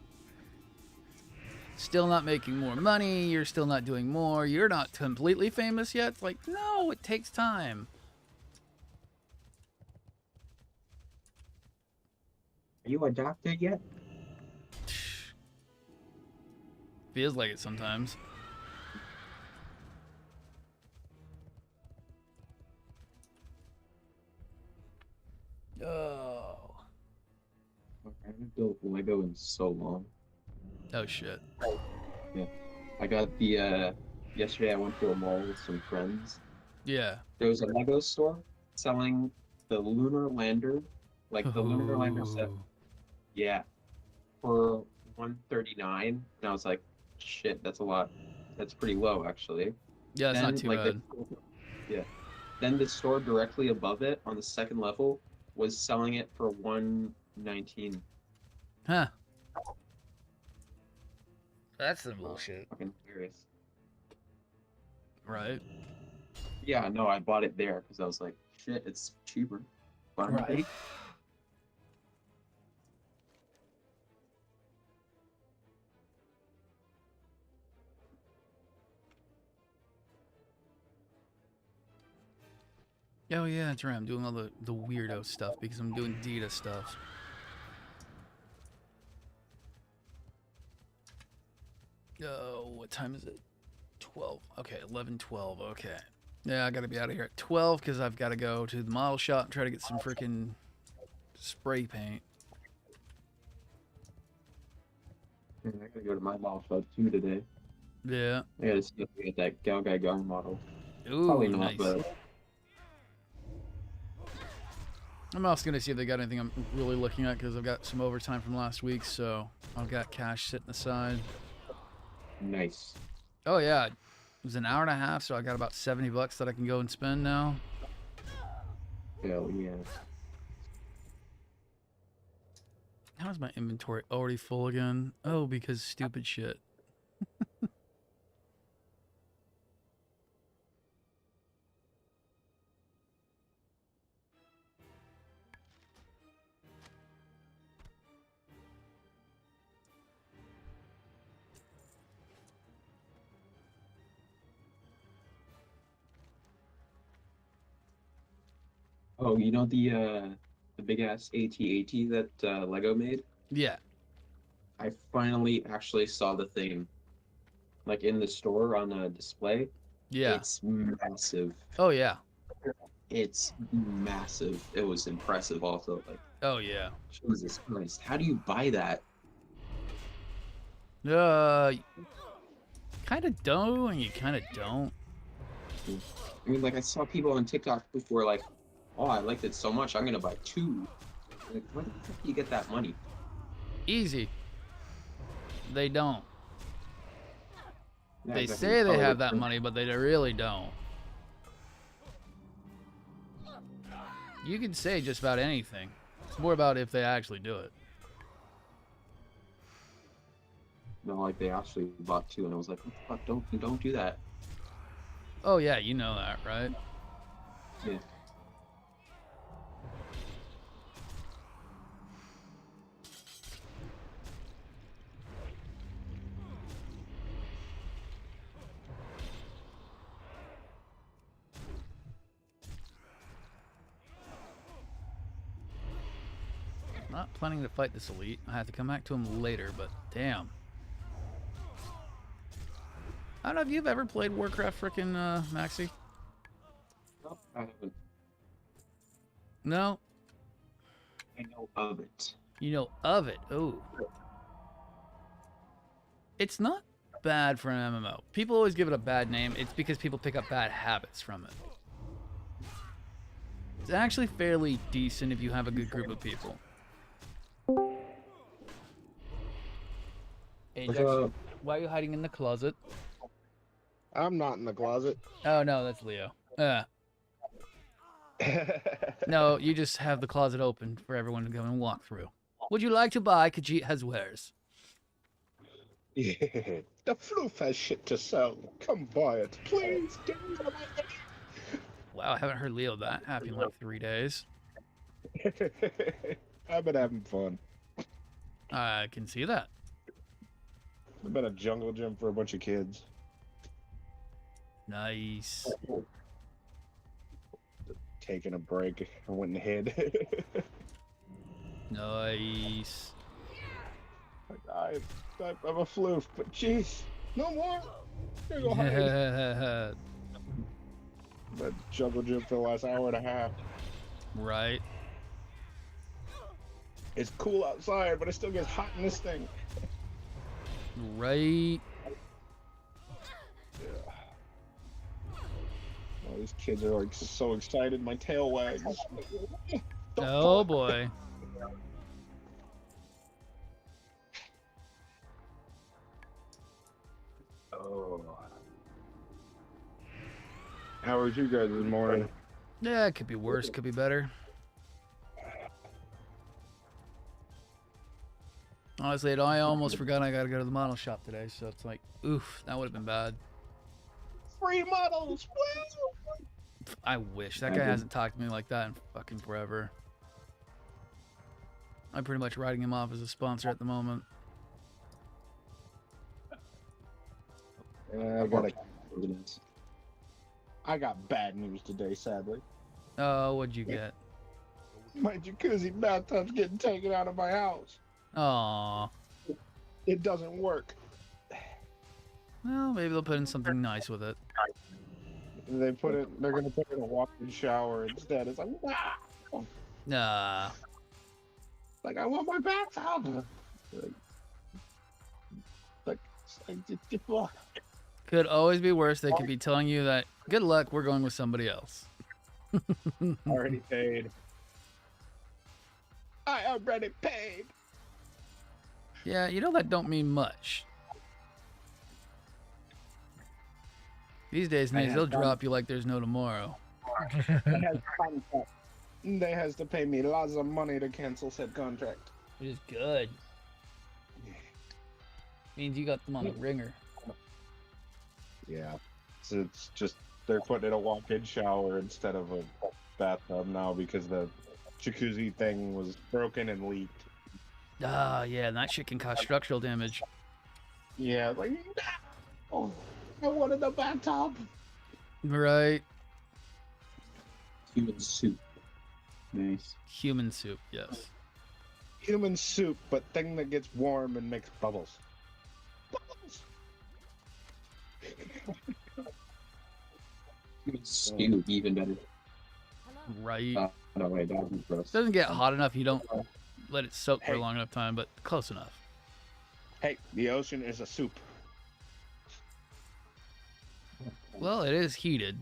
Still not making more money, you're still not doing more, you're not completely famous yet. It's like, no, it takes time. Are you a doctor yet? Feels like it sometimes. Oh. I haven't built Lego in so long. Oh shit. Yeah. I got the yesterday I went to a mall with some friends. Yeah. There was a Lego store selling the lunar lander, like the lunar lander set. Yeah. For $139. And I was like, shit, that's a lot. That's pretty low actually. Yeah, it's not too bad. Yeah. Then the store directly above it on the second level was selling it for $119. Huh. That's some bullshit. Fucking serious. Right. Yeah, no, I bought it there because I was like, shit, it's cheaper. Right. Oh yeah, that's right. I'm doing all the weirdo stuff because I'm doing Dita stuff. Oh, what time is it? 12. Okay, 11:12. Okay. Yeah, I gotta be out of here at 12 because I've got to go to the model shop and try to get some freaking spray paint. I gotta go to my model shop too today. Yeah. I gotta see if we get that Galgai Gang model. Ooh, Probably not, nice. but I'm also gonna see if they got anything I'm really looking at because I've got some overtime from last week, so I've got cash sitting aside. nice. Oh yeah, it was an hour and a half, so I got about $70 that I can go and spend now. Hell yeah. How is my inventory already full again? Oh, because stupid shit. Oh, you know the big ass AT-AT that Lego made? Yeah. I finally actually saw the thing. like in the store on a display. Yeah. It's massive. Oh yeah. It's massive. It was impressive also. Like, Oh yeah. Jesus Christ, how do you buy that? Kind of do and you kind of don't. I mean, like I saw people on TikTok before, like, oh, I liked it so much, I'm gonna buy 2. Like, where the fuck do you get that money? Easy. They don't. Yeah, They exactly. say they Probably have the- that money, but they really don't. You can say just about anything. It's more about if they actually do it. No, like they actually bought 2, and I was like, what the fuck? Don't do that. Oh yeah, you know that, right? Yeah. Not planning to fight this elite. I have to come back to him later, but damn. I don't know if you've ever played Warcraft frickin' Maxi? No, I haven't. No? I know of it. You know of it. Oh. It's not bad for an MMO. People always give it a bad name. It's because people pick up bad habits from it. It's actually fairly decent if you have a good group of people. Hey, Jackson, why are you hiding in the closet? I'm not in the closet. Oh, no, that's Leo. No, you just have the closet open for everyone to go and walk through. Would you like to buy Khajiit has wares? Yeah, the floof has shit to sell. Come buy it, please. Get rid of Wow, I haven't heard Leo that happy in like 3 days. it. I've been having fun. I can see that. I've been a jungle gym for a bunch of kids. Nice. Taking a break. I went and hid. Nice. I'm a floof, but jeez, no more. Here you go hide. That jungle gym for the last hour and a half. Right. It's cool outside, but it still gets hot in this thing. Right. Yeah. Oh, these kids are like so excited. My tail wags. Oh boy. Oh. How was you guys this morning? Yeah, it could be worse, could be better. Honestly, I almost forgot I gotta go to the model shop today, so it's like, oof, that would have been bad. Free models! Woo! I wish. That guy hasn't talked to me like that in fucking forever. I'm pretty much writing him off as a sponsor at the moment. I got bad news today, sadly. Oh, what'd you get? My jacuzzi bathtub's getting taken out of my house. Aw. It doesn't work. Well, maybe they'll put in something nice with it. They're gonna put in a walk-in shower instead. It's like, wow! Nah. Like, I want my bathtub. Could always be worse. They could be telling you that, good luck, we're going with somebody else. Already paid. I already paid. Yeah, you know that don't mean much. These days, they'll drop you like there's no tomorrow. They has to pay me lots of money to cancel said contract. Which is good. Means you got them on the ringer. Yeah. So it's just, they're putting in a walk-in shower instead of a bathtub now because the jacuzzi thing was broken and leaked. Ah, yeah, and that shit can cause structural damage. Yeah, like, no! I wanted the bathtub! Right. Human soup. Nice. Human soup, yes. Human soup, but thing that gets warm and makes bubbles. Bubbles! Stew even better. Right. No way, that would be gross. Doesn't get hot enough. You don't let it soak for a Hey. long enough time, but close enough. Hey, the ocean is a soup. Well, it is heated.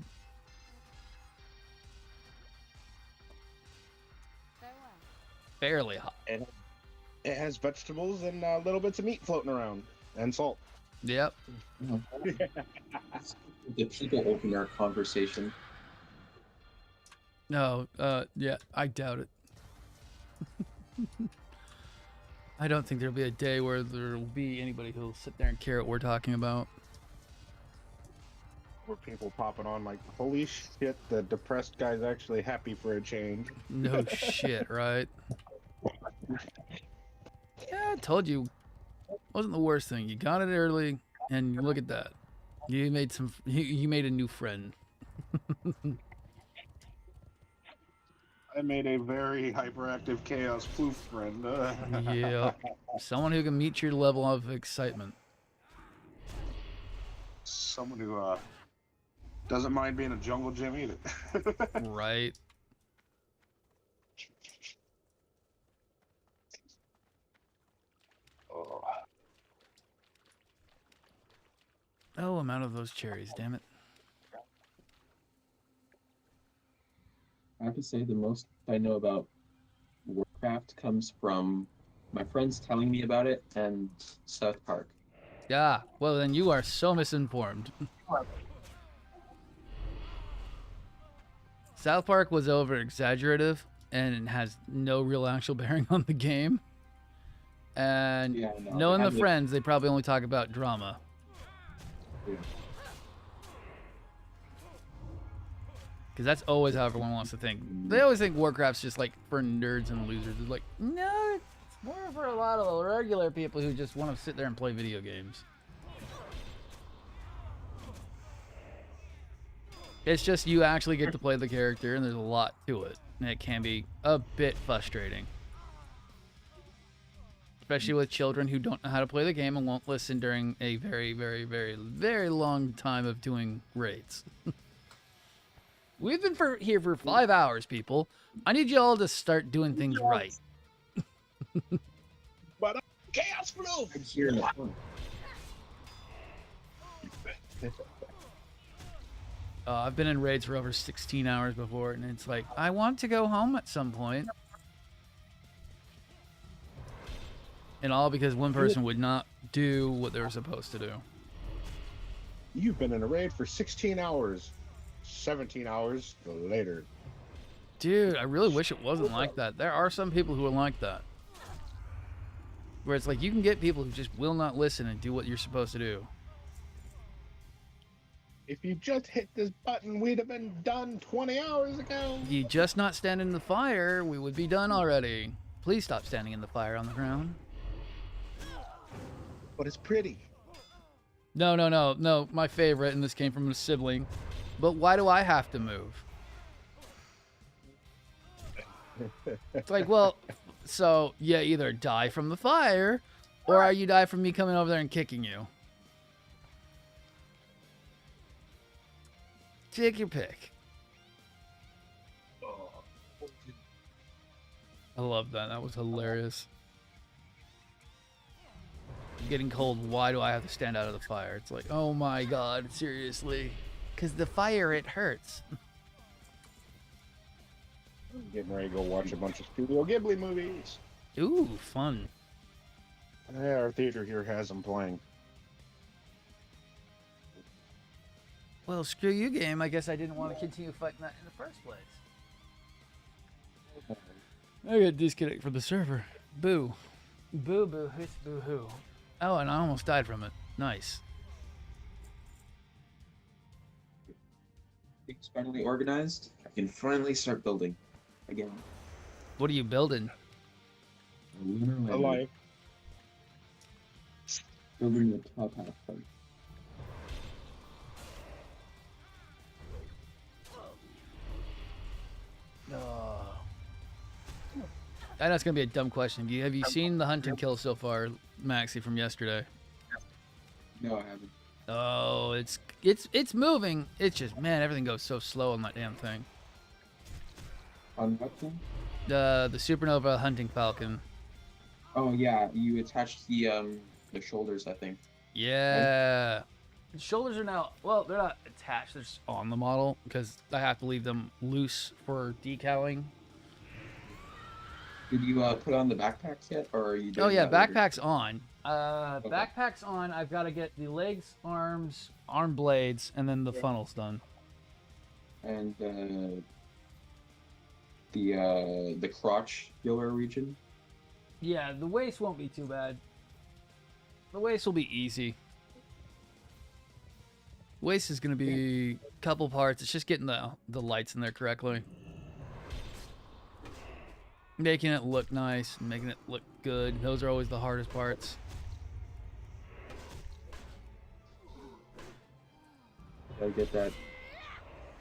Fairly hot. It has vegetables and little bits of meat floating around, and salt. Yep. The people open our conversation. No, yeah, I doubt it. I don't think there'll be a day where there will be anybody who'll sit there and care what we're talking about. Where people popping on like, holy shit, the depressed guy's actually happy for a change. No shit, right? Yeah, I told you. Wasn't the worst thing. You got it early, and look at that. You made some. You made a new friend. I made a very hyperactive chaos floof friend. Yeah, someone who can meet your level of excitement. Someone who doesn't mind being a jungle gym either. Right. Oh, I'm out of those cherries, damn it. I have to say the most I know about Warcraft comes from my friends telling me about it and South Park. Yeah, well then you are so misinformed. South Park was over exaggerative and has no real actual bearing on the game. And Yeah, no, knowing they the have friends, they probably only talk about drama. Yeah. Because that's always how everyone wants to think. They always think Warcraft's just like for nerds and losers. It's like, no, it's more for a lot of regular people who just want to sit there and play video games. It's just you actually get to play the character and there's a lot to it. And it can be a bit frustrating. Especially with children who don't know how to play the game and won't listen during a very, very, very, very long time of doing raids. We've been here for 5 hours, people. I need you all to start doing things right. But chaos floof! I'm here in the front. I've been in raids for over 16 hours before, and it's like, I want to go home at some point. And all because one person would not do what they were supposed to do. You've been in a raid for 16 hours. 17 hours later. Dude, I really wish it wasn't like that. There are some people who are like that. Where it's like, you can get people who just will not listen and do what you're supposed to do. If you just hit this button, we'd have been done 20 hours ago. If you just not stand in the fire, we would be done already. Please stop standing in the fire on the ground. But it's pretty. No. My favorite, and this came from a sibling. But why do I have to move? It's like, well, so you either die from the fire, or you die from me coming over there and kicking you. Take your pick. I love that. That was hilarious. Getting cold. Why do I have to stand out of the fire? It's like, oh my god, seriously. Because the fire, it hurts. I'm getting ready to go watch a bunch of Studio Ghibli movies. Ooh, fun. Yeah, our theater here has them playing. Well, screw you, game. I guess I didn't want to continue fighting that in the first place. I got disconnected from the server. Boo. Boo boo, who's boo hoo. Oh, and I almost died from it. Nice. Things finally organized. I can finally start building again. What are you building? A lunar A lander. life. Building the top half part. I know it's gonna be a dumb question. Have you seen the hunt and kill so far, Maxie, from yesterday? No, I haven't. Oh, it's moving. It's just, man, everything goes so slow on that damn thing. On what thing? The Supernova hunting falcon. Oh yeah, you attached the shoulders, I think. Yeah. The shoulders are now, well, they're not attached. They're just on the model because I have to leave them loose for decaling. Did you put on the backpacks yet, or are you doing Oh yeah, that later? backpack's on. Okay. Backpack's on. I've got to get the legs, arms, arm blades, and then the funnels done. And the crotchular region. Yeah, the waist won't be too bad. The waist will be easy. Waist is going to be a couple parts. It's just getting the lights in there correctly. Making it look nice, making it look good. Those are always the hardest parts. Gotta get that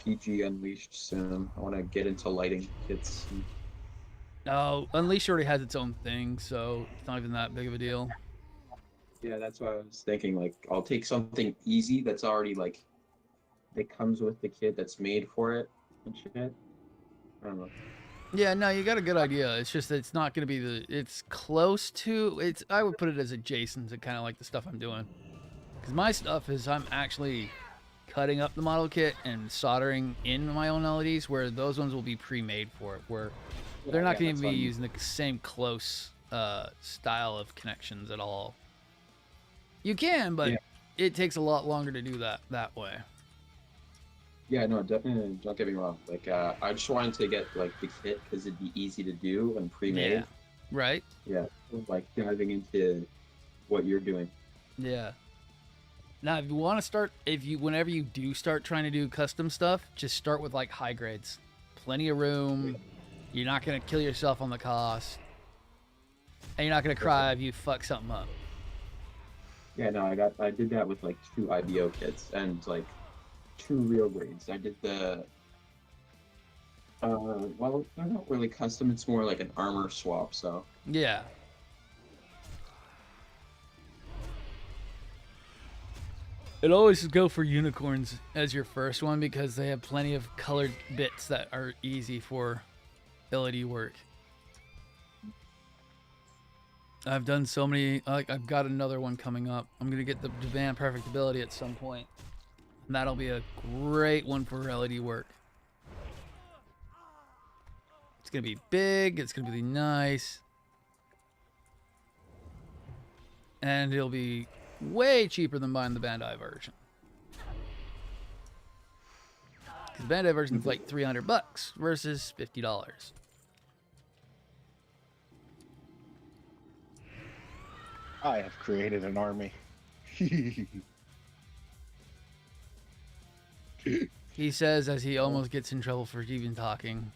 PG Unleashed soon. I want to get into lighting kits. Oh, Unleashed already has its own thing, so it's not even that big of a deal. Yeah, that's what I was thinking. Like, I'll take something easy that's already like that comes with the kit that's made for it and shit. I don't know. Yeah, no, you got a good idea. It's just that it's not going to be it's close to, I would put it as adjacent to kind of like the stuff I'm doing. Because my stuff is I'm actually cutting up the model kit and soldering in my own LEDs, where those ones will be pre-made for it, where they're not going to be using the same close style of connections at all. You can, but it takes a lot longer to do that way. Yeah, no, definitely. Don't get me wrong. Like, I just wanted to get like the kit because it'd be easy to do and pre-made. Yeah. Right? Yeah, like diving into what you're doing. Yeah. Now, if you want to start, whenever you do start trying to do custom stuff, just start with like high grades. Plenty of room. You're not gonna kill yourself on the cost, and you're not gonna cry if you fuck something up. Yeah, no, I did that with like 2 IBO kits and like 2 real grades. I did the well, they're not really custom, it's more like an armor swap, so Yeah. It always go for unicorns as your first one because they have plenty of colored bits that are easy for LED work. I've done so many, like I've got another one coming up. I'm gonna get the Demand Perfect Ability at some point. And that'll be a great one for LED work. It's gonna be big, it's gonna be nice. And it'll be way cheaper than buying the Bandai version. Because the Bandai version is like $300 versus $50. I have created an army. He says as he almost gets in trouble for even talking.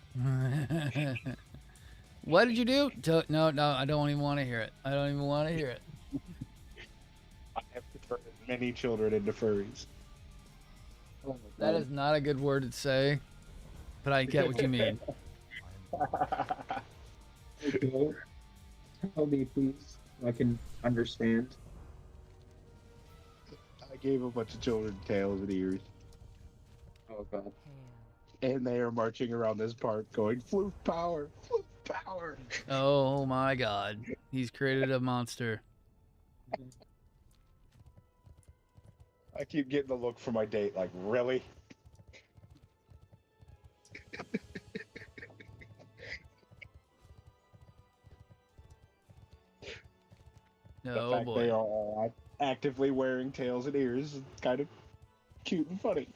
What did you do? No, I don't even want to hear it. I don't even want to hear it. I have turned many children into furries. That is not a good word to say, but I get what you mean. okay. Tell me, please, so I can understand. I gave a bunch of children tails and ears, Oh god. and they are marching around this park going, "Floof power, floof power." Oh my god. He's created a monster. I keep getting the look from my date, like, really? The Oh fact they boy. are all actively wearing tails and ears is kind of cute and funny.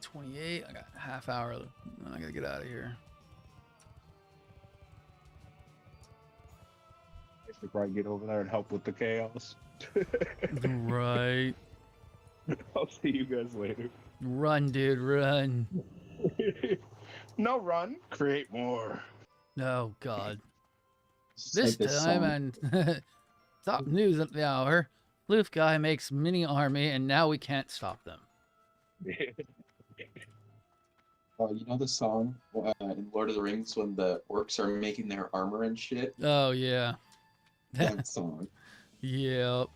28. I got a half hour. I gotta get out of here. I should probably get over there and help with the chaos. Right. I'll see you guys later. Run, dude, run. No run, create more. Oh god. It's This like time song. and top news at the hour. Loof guy makes mini army and now we can't stop them. Oh, you know the song in Lord of the Rings when the orcs are making their armor and shit? Oh yeah. That song. Yep.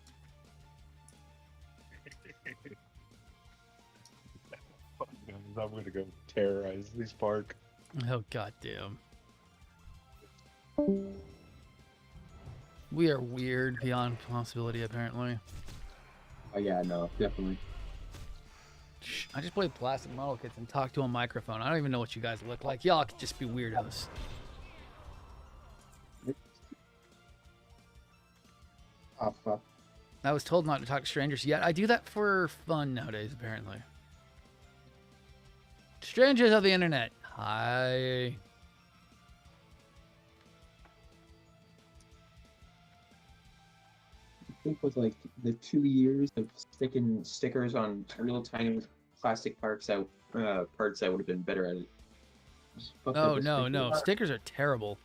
I'm gonna go terrorize this park. Oh goddamn. We are weird beyond possibility, apparently. Oh yeah, no, definitely. Shh, I just played plastic model kits and talked to a microphone. I don't even know what you guys look like. Y'all could just be weirdos. Oh fuck. I was told not to talk to strangers yet. I do that for fun nowadays, apparently. Strangers of the internet. Hi. I think with like the 2 years of sticking stickers on real tiny plastic parts that parts that would have been better at it. Oh no, no. Stickers are terrible.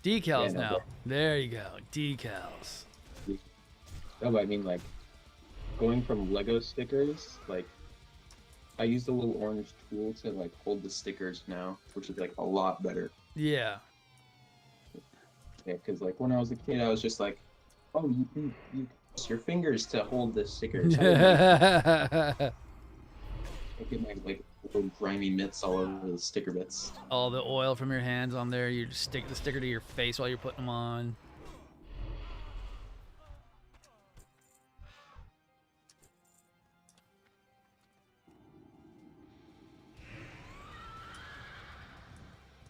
Decals Yeah, no, now. There you go. Decals. No, but I mean like going from Lego stickers, like I use the little orange tool to like hold the stickers now, which is like a lot better. Yeah. Yeah, because like when I was a kid, I was just like, oh, you use your fingers to hold the stickers. I get my like little grimy mitts all over the sticker bits. All the oil from your hands on there. You just stick the sticker to your face while you're putting them on.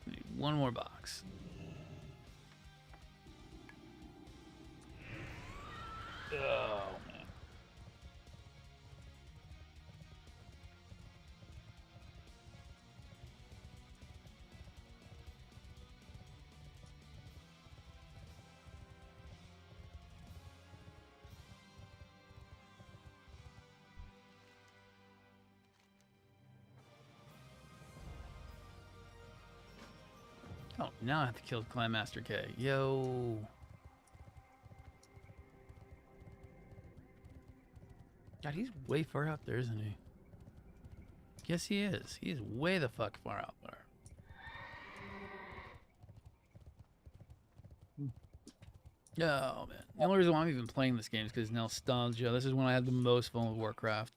Need one more box. Oh, man. Oh, now I have to kill Clan Master K. Yo. God, he's way far out there, isn't he? Yes, he is. He is way the fuck far out there. Oh, man. The only reason why I'm even playing this game is because nostalgia. This is when I had the most fun with Warcraft.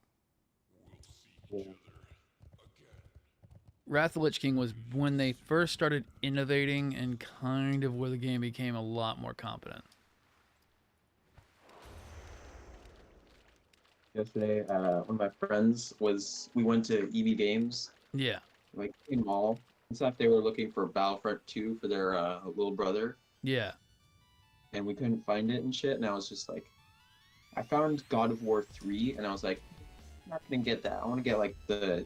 Wrath of the Lich King was when they first started innovating and kind of where the game became a lot more competent. Yesterday, one of my friends we went to EV Games, Yeah. like in mall and stuff. They were looking for Battlefront 2 for their little brother, Yeah. and we couldn't find it and shit. And I was just like, I found God of War 3, and I was like, I'm not gonna get that. I want to get like the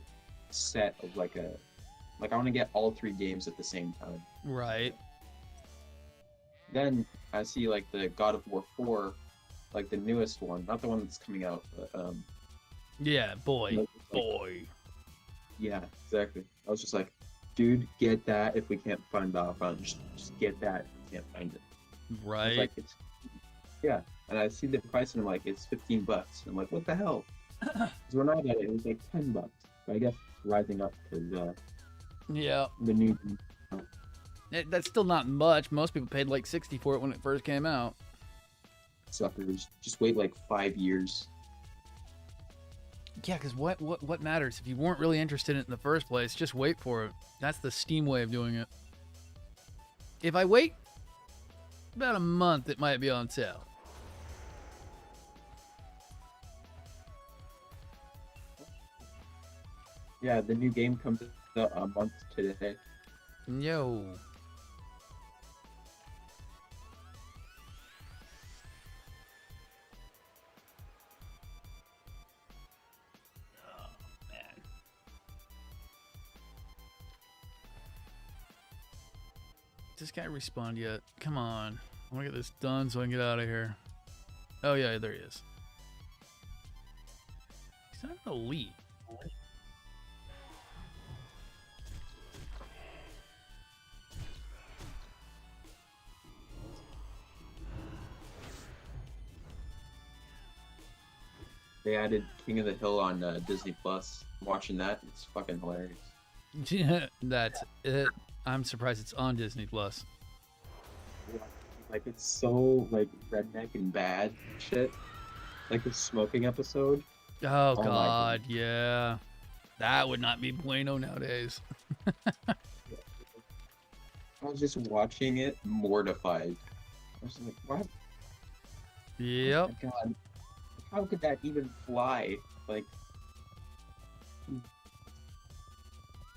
set of like I want to get all 3 games at the same time. Right. Then I see like the God of War 4, like the newest one, not the one that's coming out, but Yeah, boy. like, Boy. yeah, exactly. I was just like, dude, get that if we can't find Battlefront. Just get that if we can't find it. Right. It's like yeah, and I see the price and I'm like, it's $15. I'm like, what the hell? Because when I got it, it was like $10. But I guess rising up to Yeah. the new. That's still not much. Most people paid like 60 for it when it first came out. Suckers, just wait like 5 years. Yeah, because what matters? If you weren't really interested in it in the first place, just wait for it. That's the Steam way of doing it. If I wait about a month, it might be on sale. Yeah, the new game comes out a month today. Yo. This guy respond yet? Come on. I want to get this done so I can get out of here. Oh, yeah, there he is. He's not an elite. They added King of the Hill on Disney Plus. I'm watching that, it's fucking hilarious. That's it. I'm surprised it's on Disney Plus. Like it's so like redneck and bad shit. Like the smoking episode. Oh, my God, yeah. That would not be bueno nowadays. I was just watching it mortified. I was like, what? Yep. Oh my God. How could that even fly? Like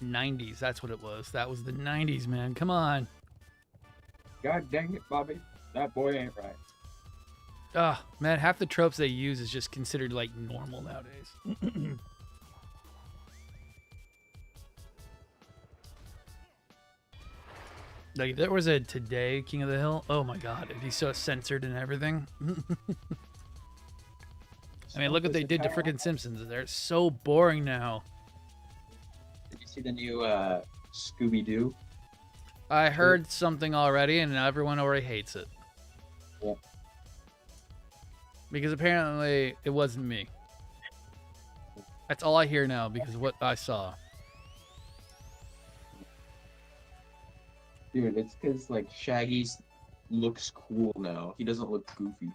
90s, that's what it was. That was the 90s, man. Come on. God dang it, Bobby. That boy ain't right. Ah, man, half the tropes they use is just considered like normal nowadays. Like, if there was a Today King of the Hill, oh my God, it'd be so censored and everything. I mean, look what they did to freaking Simpsons. They're so boring now. Did you see the new Scooby-Doo? I heard something already, and everyone already hates it. Yeah. Because apparently it wasn't me. That's all I hear now because of what I saw. Dude, it's because like Shaggy's looks cool now. He doesn't look goofy.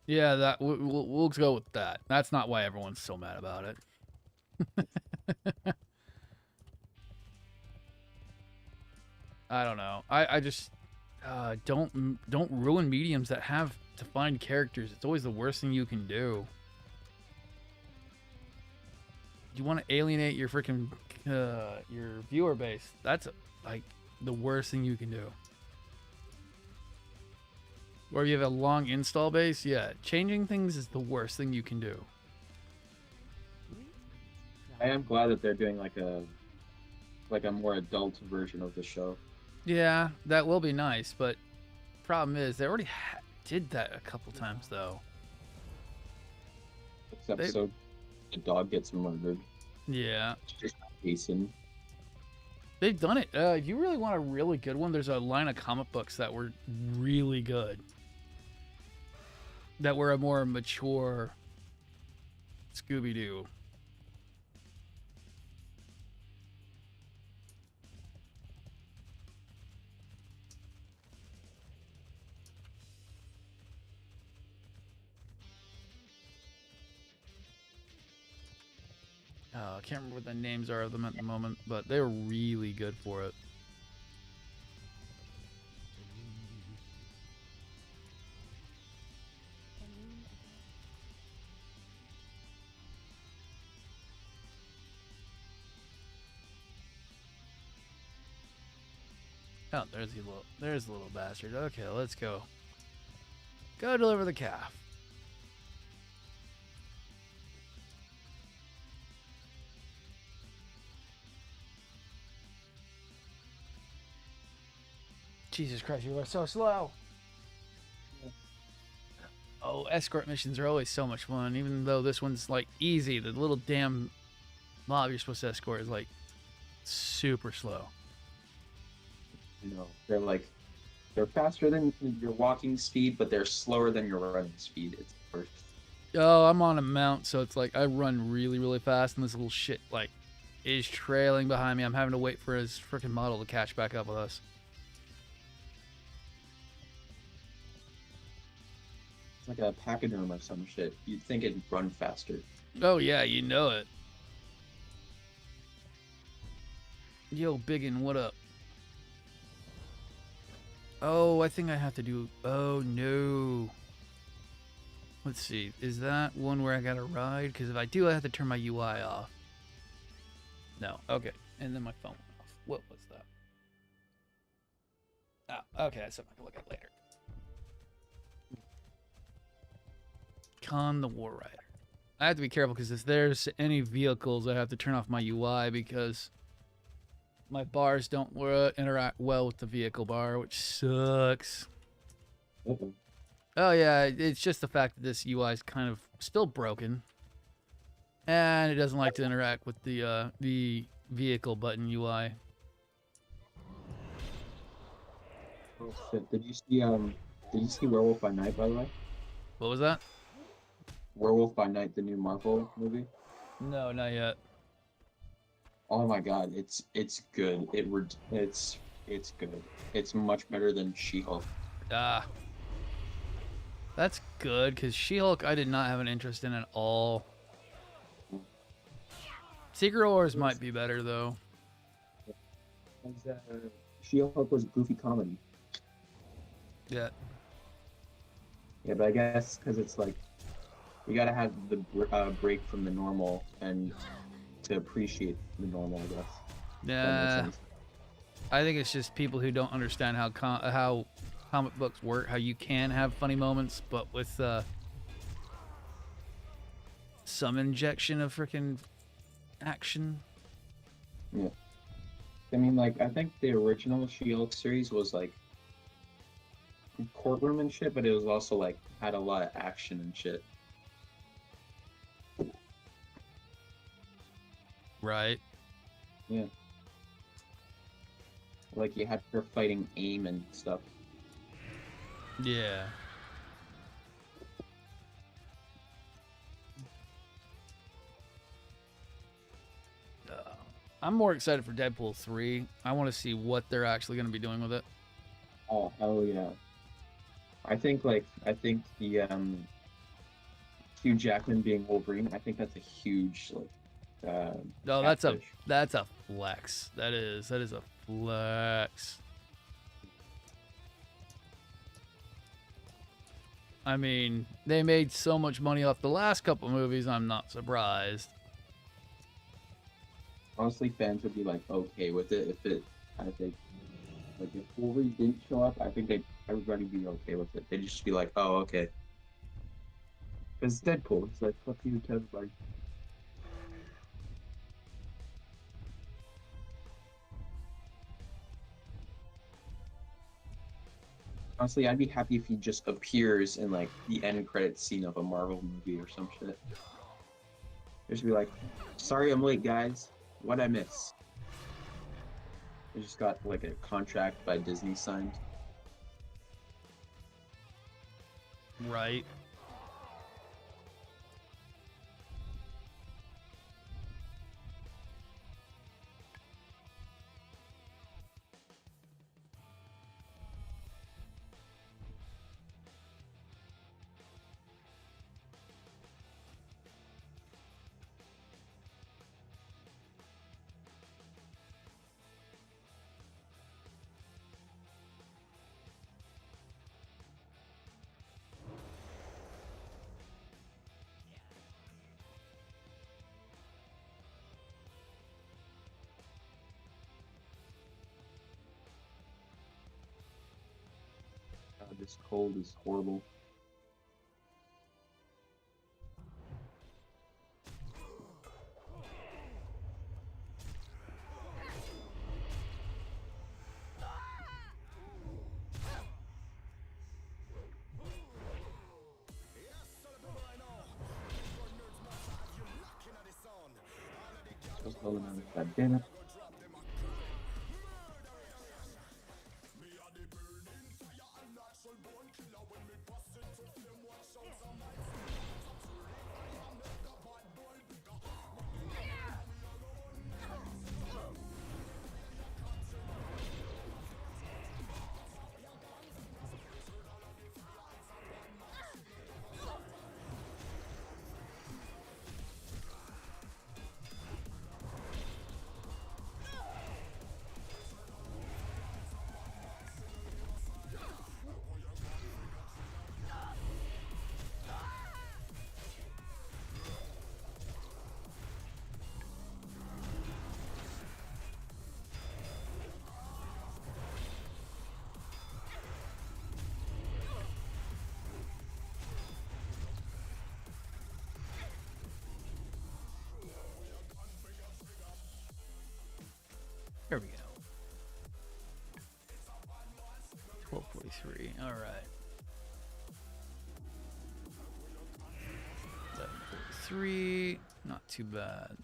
Yeah, that we'll go with that. That's not why everyone's so mad about it. I don't know. I just don't ruin mediums that have defined characters. It's always the worst thing you can do. You want to alienate your freaking your viewer base. That's like the worst thing you can do. Or you have a long install base, yeah. Changing things is the worst thing you can do. I am glad that they're doing like a more adult version of the show. Yeah, that will be nice, but problem is they already did that a couple times though. This episode, the dog gets murdered. Yeah. Just Jason. They've done it. If you really want a really good one, there's a line of comic books that were really good. That were a more mature Scooby-Doo. I can't remember what the names are of them at the moment, but they were really good for it. Oh, there's the little bastard. Okay, let's go. Go deliver the calf. Jesus Christ, you are so slow. Oh, escort missions are always so much fun, even though this one's like easy. The little damn mob you're supposed to escort is like super slow. You know, they're faster than your walking speed, but they're slower than your running speed. It's perfect. Oh, I'm on a mount, so it's like I run really, really fast, and this little shit like is trailing behind me. I'm having to wait for his freaking model to catch back up with us. It's like a pachyderm or some shit. You'd think it'd run faster. Oh yeah, you know it. Yo, Biggin, what up? Oh, I think I have to do... Oh, no. Let's see. Is that one where I gotta ride? Because if I do, I have to turn my UI off. No. Okay. And then my phone went off. What was that? Oh, okay. That's something I can look at later. Con the War Rider. I have to be careful because if there's any vehicles, I have to turn off my UI because my bars don't interact well with the vehicle bar, which sucks. Uh-oh. Oh yeah, it's just the fact that this UI is kind of still broken, and it doesn't like to interact with the vehicle button UI. Oh shit! Did you see Werewolf by Night, by the way? What was that? Werewolf by Night, the new Marvel movie. No, not yet. Oh my god, it's good. It's good. It's much better than She-Hulk. Ah, that's good, because She-Hulk I did not have an interest in at all. Secret Wars might be better, though. She-Hulk was goofy comedy. Yeah. Yeah, but I guess because it's like you gotta have the break from the normal and to appreciate the normal, I guess. If that makes Yeah. sense. I think it's just people who don't understand how comic books work, how you can have funny moments, but with some injection of freaking action. Yeah. I mean, like, I think the original She-Hulk series was like courtroom and shit, but it was also like had a lot of action and shit. Right. Yeah. Like you had her fighting AIM and stuff. Yeah. I'm more excited for Deadpool 3. I want to see what they're actually going to be doing with it. Oh hell yeah! I think the Hugh Jackman being Wolverine. I think that's a huge like No, catfish. that's a flex. That is a flex. I mean, they made so much money off the last couple movies. I'm not surprised. Honestly, fans would be like okay with it if it. I think like if Wolverine didn't show up, I think everybody would be okay with it. They'd just be like, oh okay. Because Deadpool, it's like fuck you to everybody. Honestly, I'd be happy if he just appears in like the end credit scene of a Marvel movie or some shit. Just be like, sorry I'm late, guys. What'd I miss? I just got like a contract by Disney signed. Right. God, this cold is horrible. Just going on. God damn it. There we go. 1243. All right. 1143. Not too bad.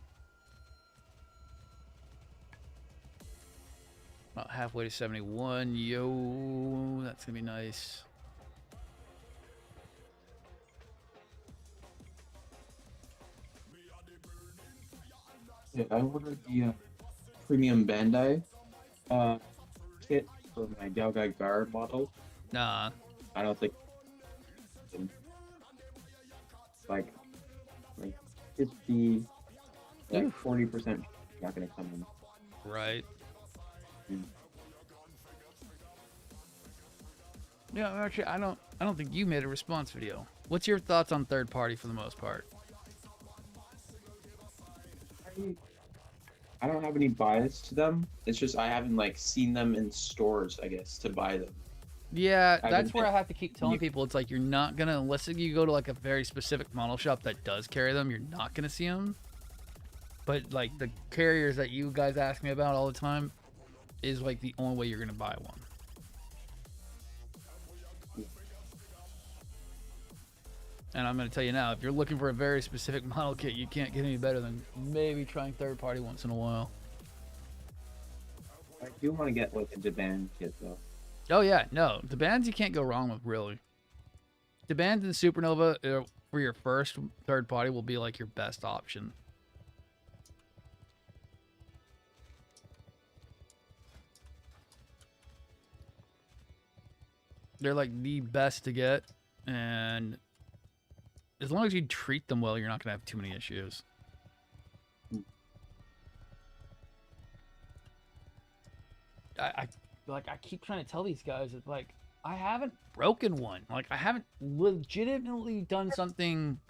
About halfway to 71. Yo, that's gonna be nice. Yeah, I ordered premium Bandai kit for my Galgai Gar model. Nah. I don't think like 50, like 40% not gonna come in. Right. Mm. Yeah, actually, I don't think you made a response video. What's your thoughts on third party for the most part? I don't have any bias to them. It's just I haven't like seen them in stores, I guess, to buy them. Yeah, I that's haven't- where I have to keep telling you- people. It's like you're not gonna, unless you go to like a very specific model shop that does carry them, you're not gonna see them. But like the carriers that you guys ask me about all the time is like the only way you're gonna buy one. And I'm gonna tell you now, if you're looking for a very specific model kit, you can't get any better than maybe trying third party once in a while. I do want to get like a Japan kit though. Oh yeah, no, the bands you can't go wrong with, really. The bands and Supernova for your first third party will be like your best option. They're like the best to get, and as long as you treat them well, you're not gonna have too many issues. I keep trying to tell these guys that like I haven't broken one. Like I haven't legitimately done something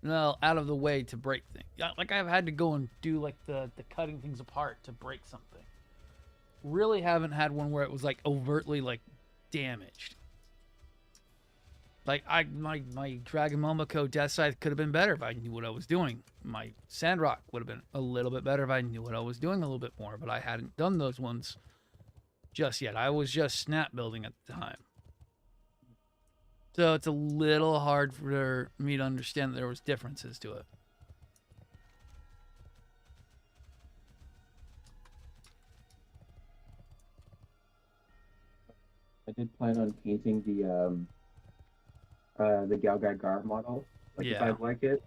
out of the way to break things. Like I've had to go and do like the cutting things apart to break something. Really haven't had one where it was like overtly like damaged. Like my Dragon Momoko Death Scythe could have been better if I knew what I was doing. My Sandrock would have been a little bit better if I knew what I was doing a little bit more, but I hadn't done those ones just yet. I was just snap building at the time. So it's a little hard for me to understand that there was differences to it. I did plan on painting the Galgai Gar model. Like if I Yeah. like it.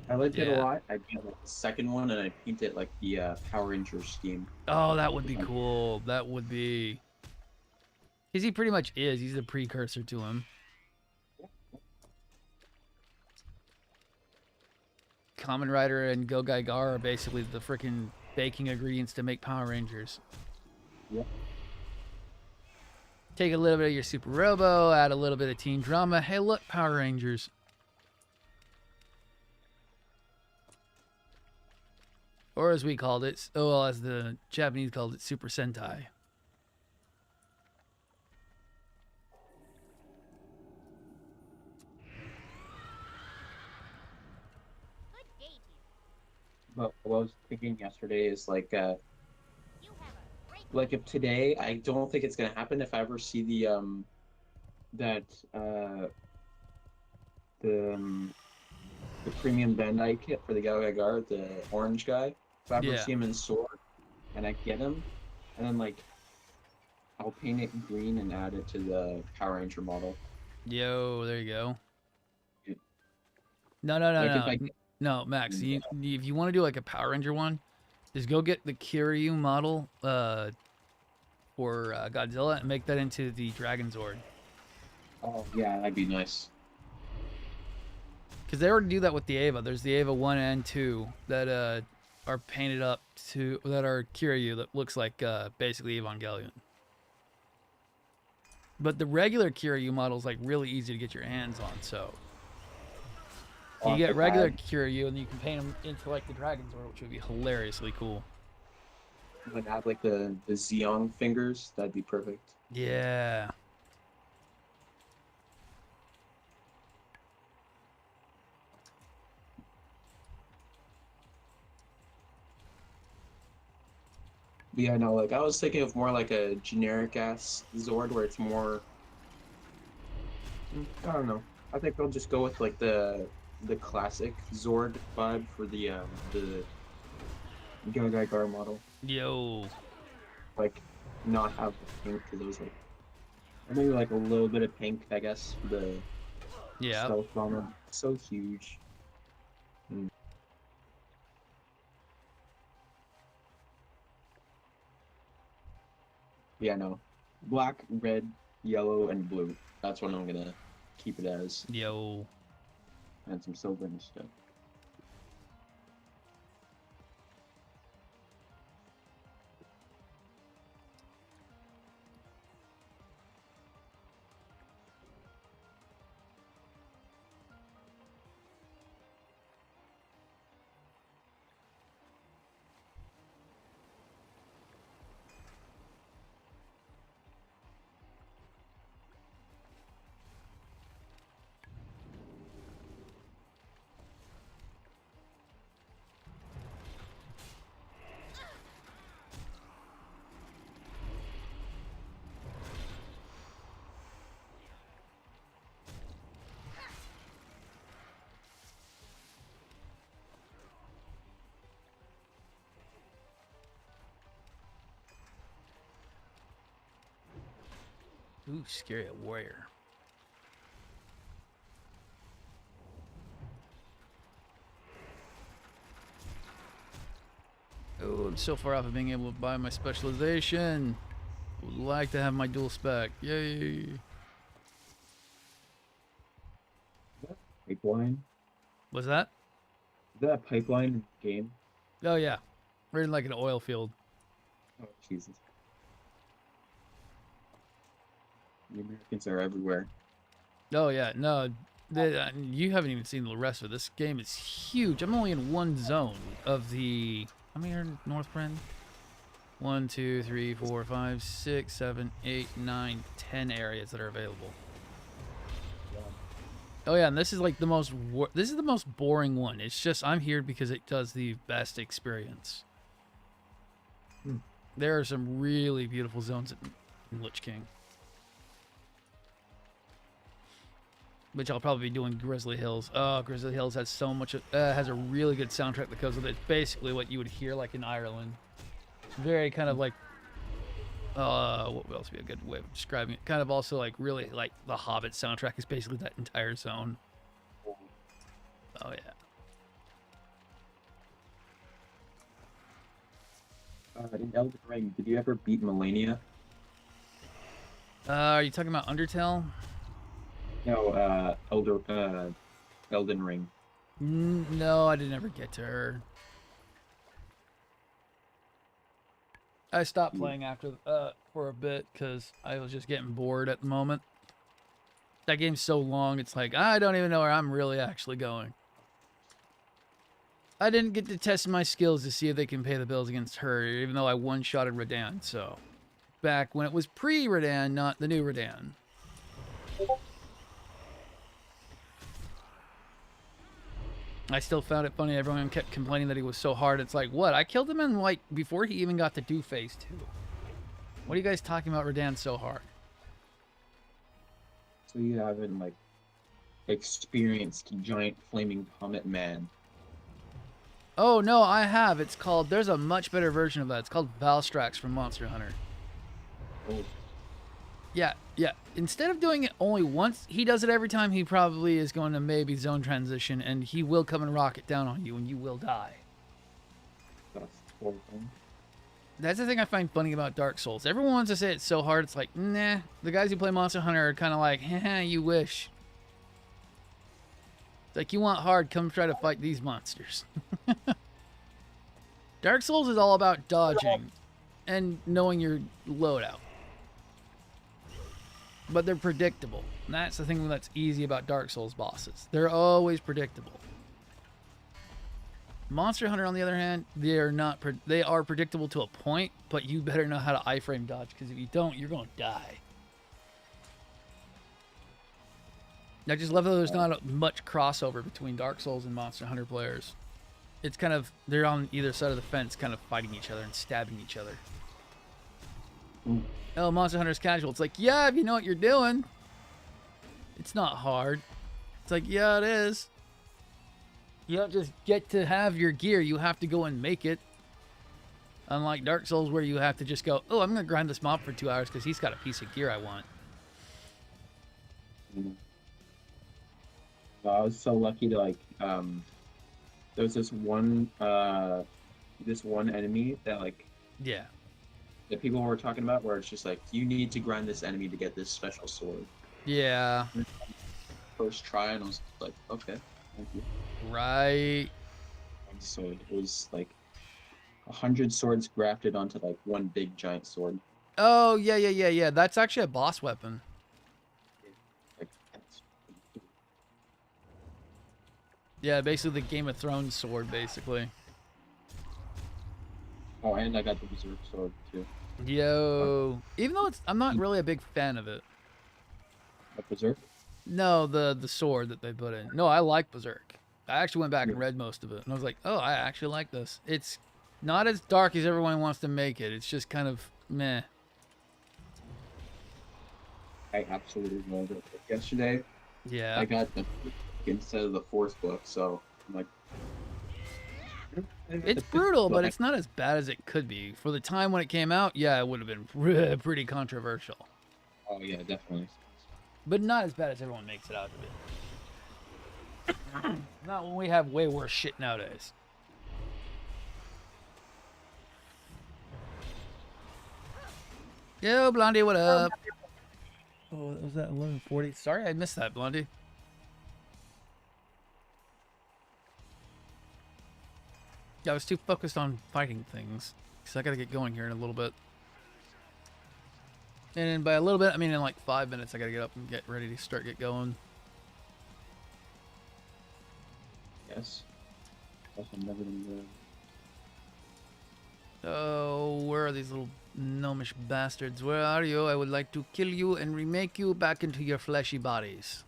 I liked it a Yeah. lot. I paint like the second one and I paint it like the Power Ranger scheme. Oh, that would be cool. That would be... Because he pretty much is. He's the precursor to him. Kamen Rider and Gogai Gar are basically the freaking baking ingredients to make Power Rangers. Yep. Take a little bit of your Super Robo, add a little bit of teen drama. Hey, look, Power Rangers. Or as we called it, well, as the Japanese called it, Super Sentai. But what I was thinking yesterday is like if today, I don't think it's gonna happen if I ever see the premium Bandai kit for the Galgai Gar, the orange guy. If I ever Yeah. see him in store and I get him, and then like I'll paint it green and add it to the Power Ranger model. Yo, there you go. Yeah. No, Like, if no, Max. If you want to do like a Power Ranger one, just go get the Kiryu model for Godzilla and make that into the Dragon Zord. Oh yeah, that'd be nice. Because they already do that with the Ava. There's the Ava 1 and 2 that are painted up to that are Kiryu that looks like basically Evangelion. But the regular Kiryu model is like really easy to get your hands on. So you get regular Kiryu and you can paint them into like the Dragon Zord, which would be hilariously cool. Would add like the Zeong fingers. That'd be perfect. Yeah. But yeah, no, like I was thinking of more like a generic ass Zord where it's more. I don't know. I think I'll just go with like the classic Zord vibe for the Galgai Gar model. Yo. Like not have the pink because it was like, or maybe like a little bit of pink, I guess. For the Yeah. stealth bomber, so huge. Yeah, no. Black, red, yellow, and blue. That's what I'm gonna keep it as. Yo. And some silver and stuff. Ooh, scary warrior. Oh, I'm so far off of being able to buy my specialization. Would like to have my dual spec. Yay. Pipeline? What's that? Is that a pipeline game? Oh, yeah. We're in like an oil field. Oh, Jesus. The Americans are everywhere. Oh, yeah. No, you haven't even seen the rest of it. This game is huge. I'm only in one zone of the... How many are in North Bryn? 1, 2, 3, 4, 5, 6, 7, 8, 9, 10 areas that are available. Oh yeah, and this is like the most this is the most boring one. It's just I'm here because it does the best experience. There are some really beautiful zones in Lich King, which I'll probably be doing Grizzly Hills. Oh, Grizzly Hills has so much. Has a really good soundtrack that goes with it. It's basically what you would hear like in Ireland. It's very kind of like. What else would be a good way of describing it? Kind of also like really like the Hobbit soundtrack is basically that entire zone. Oh yeah. In Elden Ring, did you ever beat Melania? Are you talking about Undertale? No, Elden Ring. No, I didn't ever get to her. I stopped playing after for a bit because I was just getting bored at the moment. That game's so long, it's like, I don't even know where I'm really actually going. I didn't get to test my skills to see if they can pay the bills against her, even though I one-shotted Radahn, so... Back when it was pre-Radahn, not the new Radahn. I still found it funny. Everyone kept complaining that he was so hard. It's like, what? I killed him in, like, before he even got to do phase 2. What are you guys talking about Radahn so hard? So you haven't, like, experienced Giant Flaming Comet Man. Oh, no, I have. It's called... There's a much better version of that. It's called Valstrax from Monster Hunter. Oh. Yeah. Instead of doing it only once, he does it every time he probably is going to maybe zone transition, and he will come and rocket down on you, and you will die. That's horrible. That's the thing I find funny about Dark Souls. Everyone wants to say it's so hard. It's like, nah. The guys who play Monster Hunter are kind of like, haha, you wish. It's like, you want hard, come try to fight these monsters. Dark Souls is all about dodging and knowing your loadout. But they're predictable. And that's the thing that's easy about Dark Souls bosses. They're always predictable. Monster Hunter, on the other hand, they are predictable to a point, but you better know how to iframe dodge, because if you don't, you're going to die. I just love that there's not much crossover between Dark Souls and Monster Hunter players. It's kind of, they're on either side of the fence, kind of fighting each other and stabbing each other. Oh, Monster Hunter's casual. It's like, yeah, if you know what you're doing. It's not hard. It's like, yeah, it is. You don't just get to have your gear. You have to go and make it. Unlike Dark Souls, where you have to just go, oh, I'm going to grind this mob for 2 hours because he's got a piece of gear I want. I was so lucky to, like, there was this one enemy that, like, Yeah. that people were talking about, where it's just like you need to grind this enemy to get this special sword. Yeah. First try, and I was like, okay, thank you. Right. So it was like 100 swords grafted onto like one big giant sword. Oh, yeah. That's actually a boss weapon. Like, Yeah, basically the Game of Thrones sword, basically. oh, and I got the berserk sword too. Yo. Even though I'm not really a big fan of it. A berserk? No, the sword that they put in. No, I like Berserk. I actually went back and read most of it, and I was like, oh, I actually like this. It's not as dark as everyone wants to make it. It's just kind of meh. I absolutely love it. Like, yesterday, Yeah. I got the instead of the fourth book, so I'm like, It's brutal, but it's not as bad as it could be. For the time when it came out, yeah, it would have been pretty controversial. oh yeah, definitely. But not as bad as everyone makes it out to be. Not when we have way worse shit nowadays. Yo, Blondie, what up? Oh, was that 11:40? Sorry, I missed that, Blondie. Yeah, I was too focused on fighting things. Because I gotta get going here in a little bit. And by a little bit, I mean in like 5 minutes, I gotta get up and get ready to get going. Yes. Also, never been Oh, where are these little gnomish bastards? Where are you? I would like to kill you and remake you back into your fleshy bodies.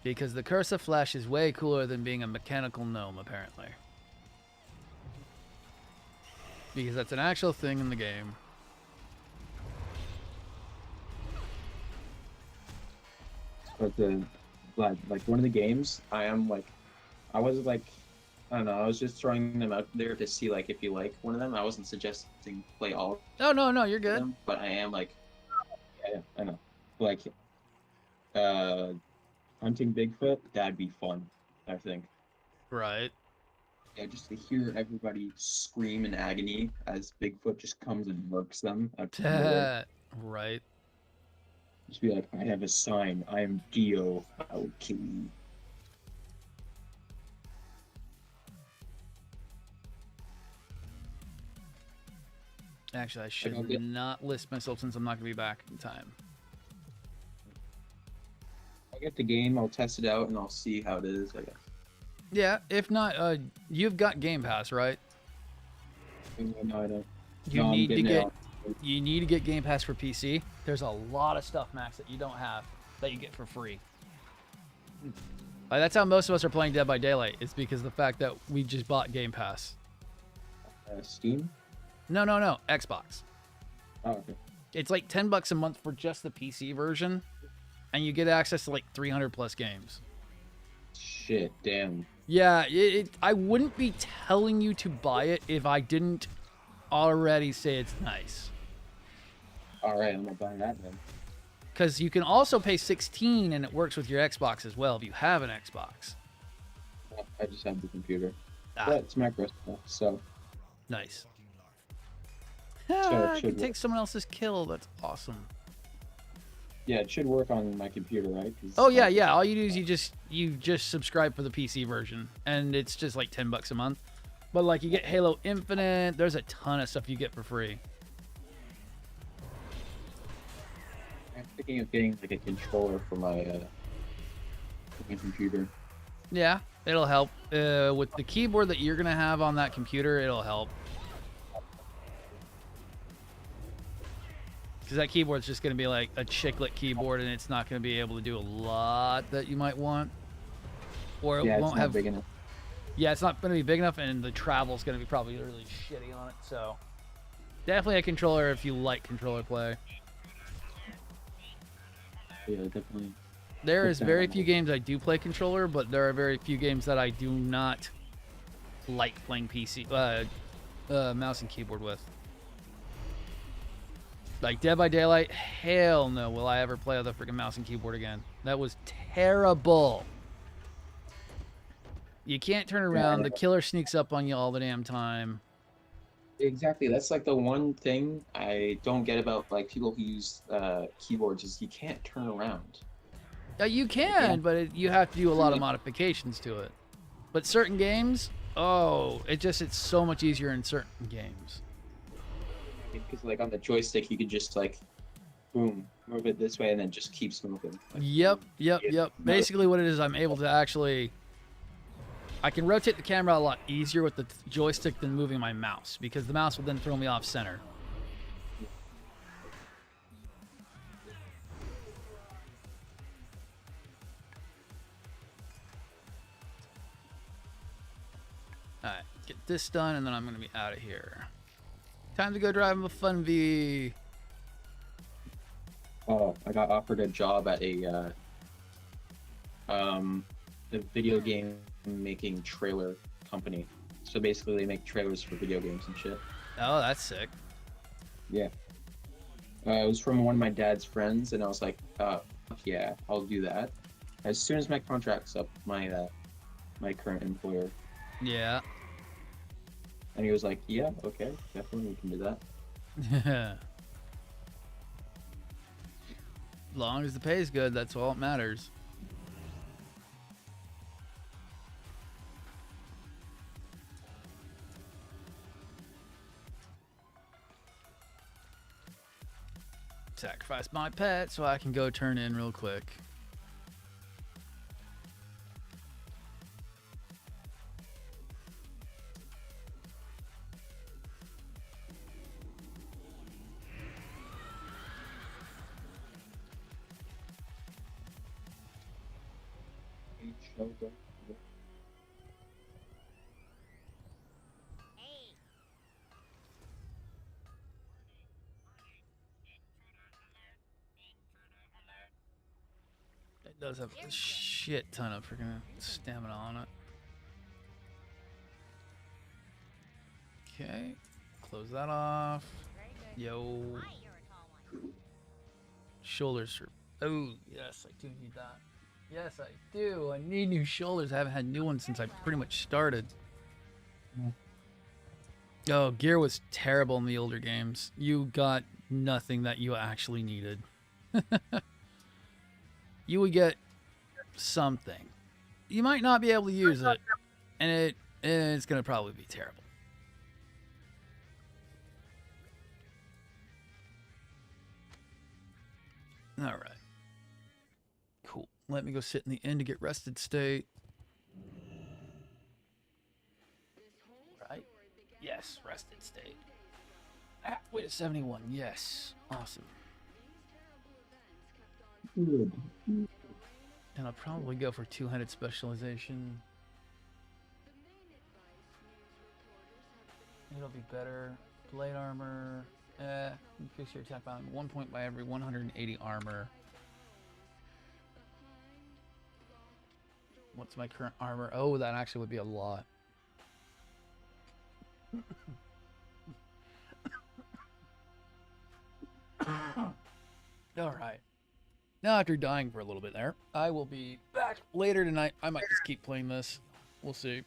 Because the curse of flesh is way cooler than being a mechanical gnome, apparently. Because that's an actual thing in the game. But like one of the games, I was like, I don't know, I was just throwing them out there to see like if you like one of them. I wasn't suggesting play all Oh, no, you're of good. them, but I am like, yeah, I know, like, hunting Bigfoot, that'd be fun, I think. Right. Yeah, just to hear everybody scream in agony as Bigfoot just comes and murks them out of nowhere. Right. Just be like, I have a sign. I am Dio. I will kill you. Actually, I should Okay. not list myself since I'm not going to be back in time. I'll get the game, I'll test it out, and I'll see how it is, I guess. Yeah, if not, you've got Game Pass, right? No, I don't. You No, I'm need to getting it get on- you need to get Game Pass for PC. There's a lot of stuff, Max, that you don't have that you get for free. Like, that's how most of us are playing Dead by Daylight. It's because of the fact that we just bought Game Pass. Steam? No, Xbox. Oh, okay. It's like $10 a month for just the PC version, and you get access to like 300 plus games. Shit, damn. Yeah, I wouldn't be telling you to buy it if I didn't already say it's nice. Alright, I'm gonna buy that then. Because you can also pay $16 and it works with your Xbox as well if you have an Xbox. I just have the computer. Ah, But it's Microsoft, so nice. it I should can take someone else's kill. That's awesome. yeah, it should work on my computer, right? 'Cause Oh yeah. All you do is you just subscribe for the PC version, and it's just like $10 a month. But like you get Halo Infinite. There's a ton of stuff you get for free. I'm thinking of getting like a controller for my computer. Yeah, it'll help. With the keyboard that you're gonna have on that computer, it'll help. Because that keyboard's just gonna be like a chiclet keyboard, and it's not gonna be able to do a lot that you might want. Or it Yeah, won't it's not have. big enough. Yeah, it's not gonna be big enough, and the travel's gonna be probably really shitty on it. So, definitely a controller if you like controller play. Yeah, definitely. There is Okay. very few games I do play controller, but there are very few games that I do not like playing PC, mouse and keyboard with. Like Dead by Daylight, hell no will I ever play with a freaking mouse and keyboard again. That was terrible. You can't turn around. The killer sneaks up on you all the damn time. Exactly. That's like the one thing I don't get about like people who use keyboards is you can't turn around. You You can, can't. but you have to do a lot of modifications to it. But certain games, oh, it's so much easier in certain games. Because like on the joystick, you could just like, boom, move it this way, and then just keeps moving. Like, Yep. Yeah. Basically, what it is, I'm able to actually, I can rotate the camera a lot easier with the joystick than moving my mouse, because the mouse will then throw me off center. Alright, get this done, and then I'm going to be out of here. Time to go drive a fun V. Oh, I got offered a job at a video game making trailer company. So basically, they make trailers for video games and shit. Oh, that's sick. Yeah. It was from one of my dad's friends, and I was like, fuck yeah, I'll do that. As soon as my contract's up, my current employer. Yeah. And he was like, yeah, okay, definitely we can do that. As long as the pay's good, that's all that matters. Sacrifice my pet so I can go turn in real quick. It does have a shit ton of freaking stamina on it. Okay, close that off. Yo. Shoulders are. Oh, yes, I do need that. Yes, I do. I need new shoulders. I haven't had new ones since I pretty much started. Oh, gear was terrible in the older games. You got nothing that you actually needed. You would get something. You might not be able to use it, and it's going to probably be terrible. All right. Cool. Let me go sit in the inn to get rested state. Right? Yes, rested state. Ah, wait, a 71. Yes. Awesome. Good. And I'll probably go for two-handed specialization. It'll be better. Blade armor. Increase your attack by 1 point by every 180 armor. What's my current armor? Oh, that actually would be a lot. Alright. Now, after dying for a little bit there, I will be back later tonight. I might just keep playing this. We'll see.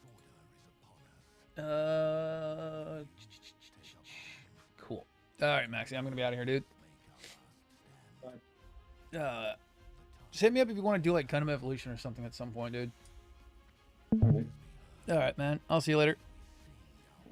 Cool. Alright, Maxie, I'm going to be out of here, dude. Just hit me up if you want to do like Gundam Evolution or something at some point, dude. Alright, man. I'll see you later.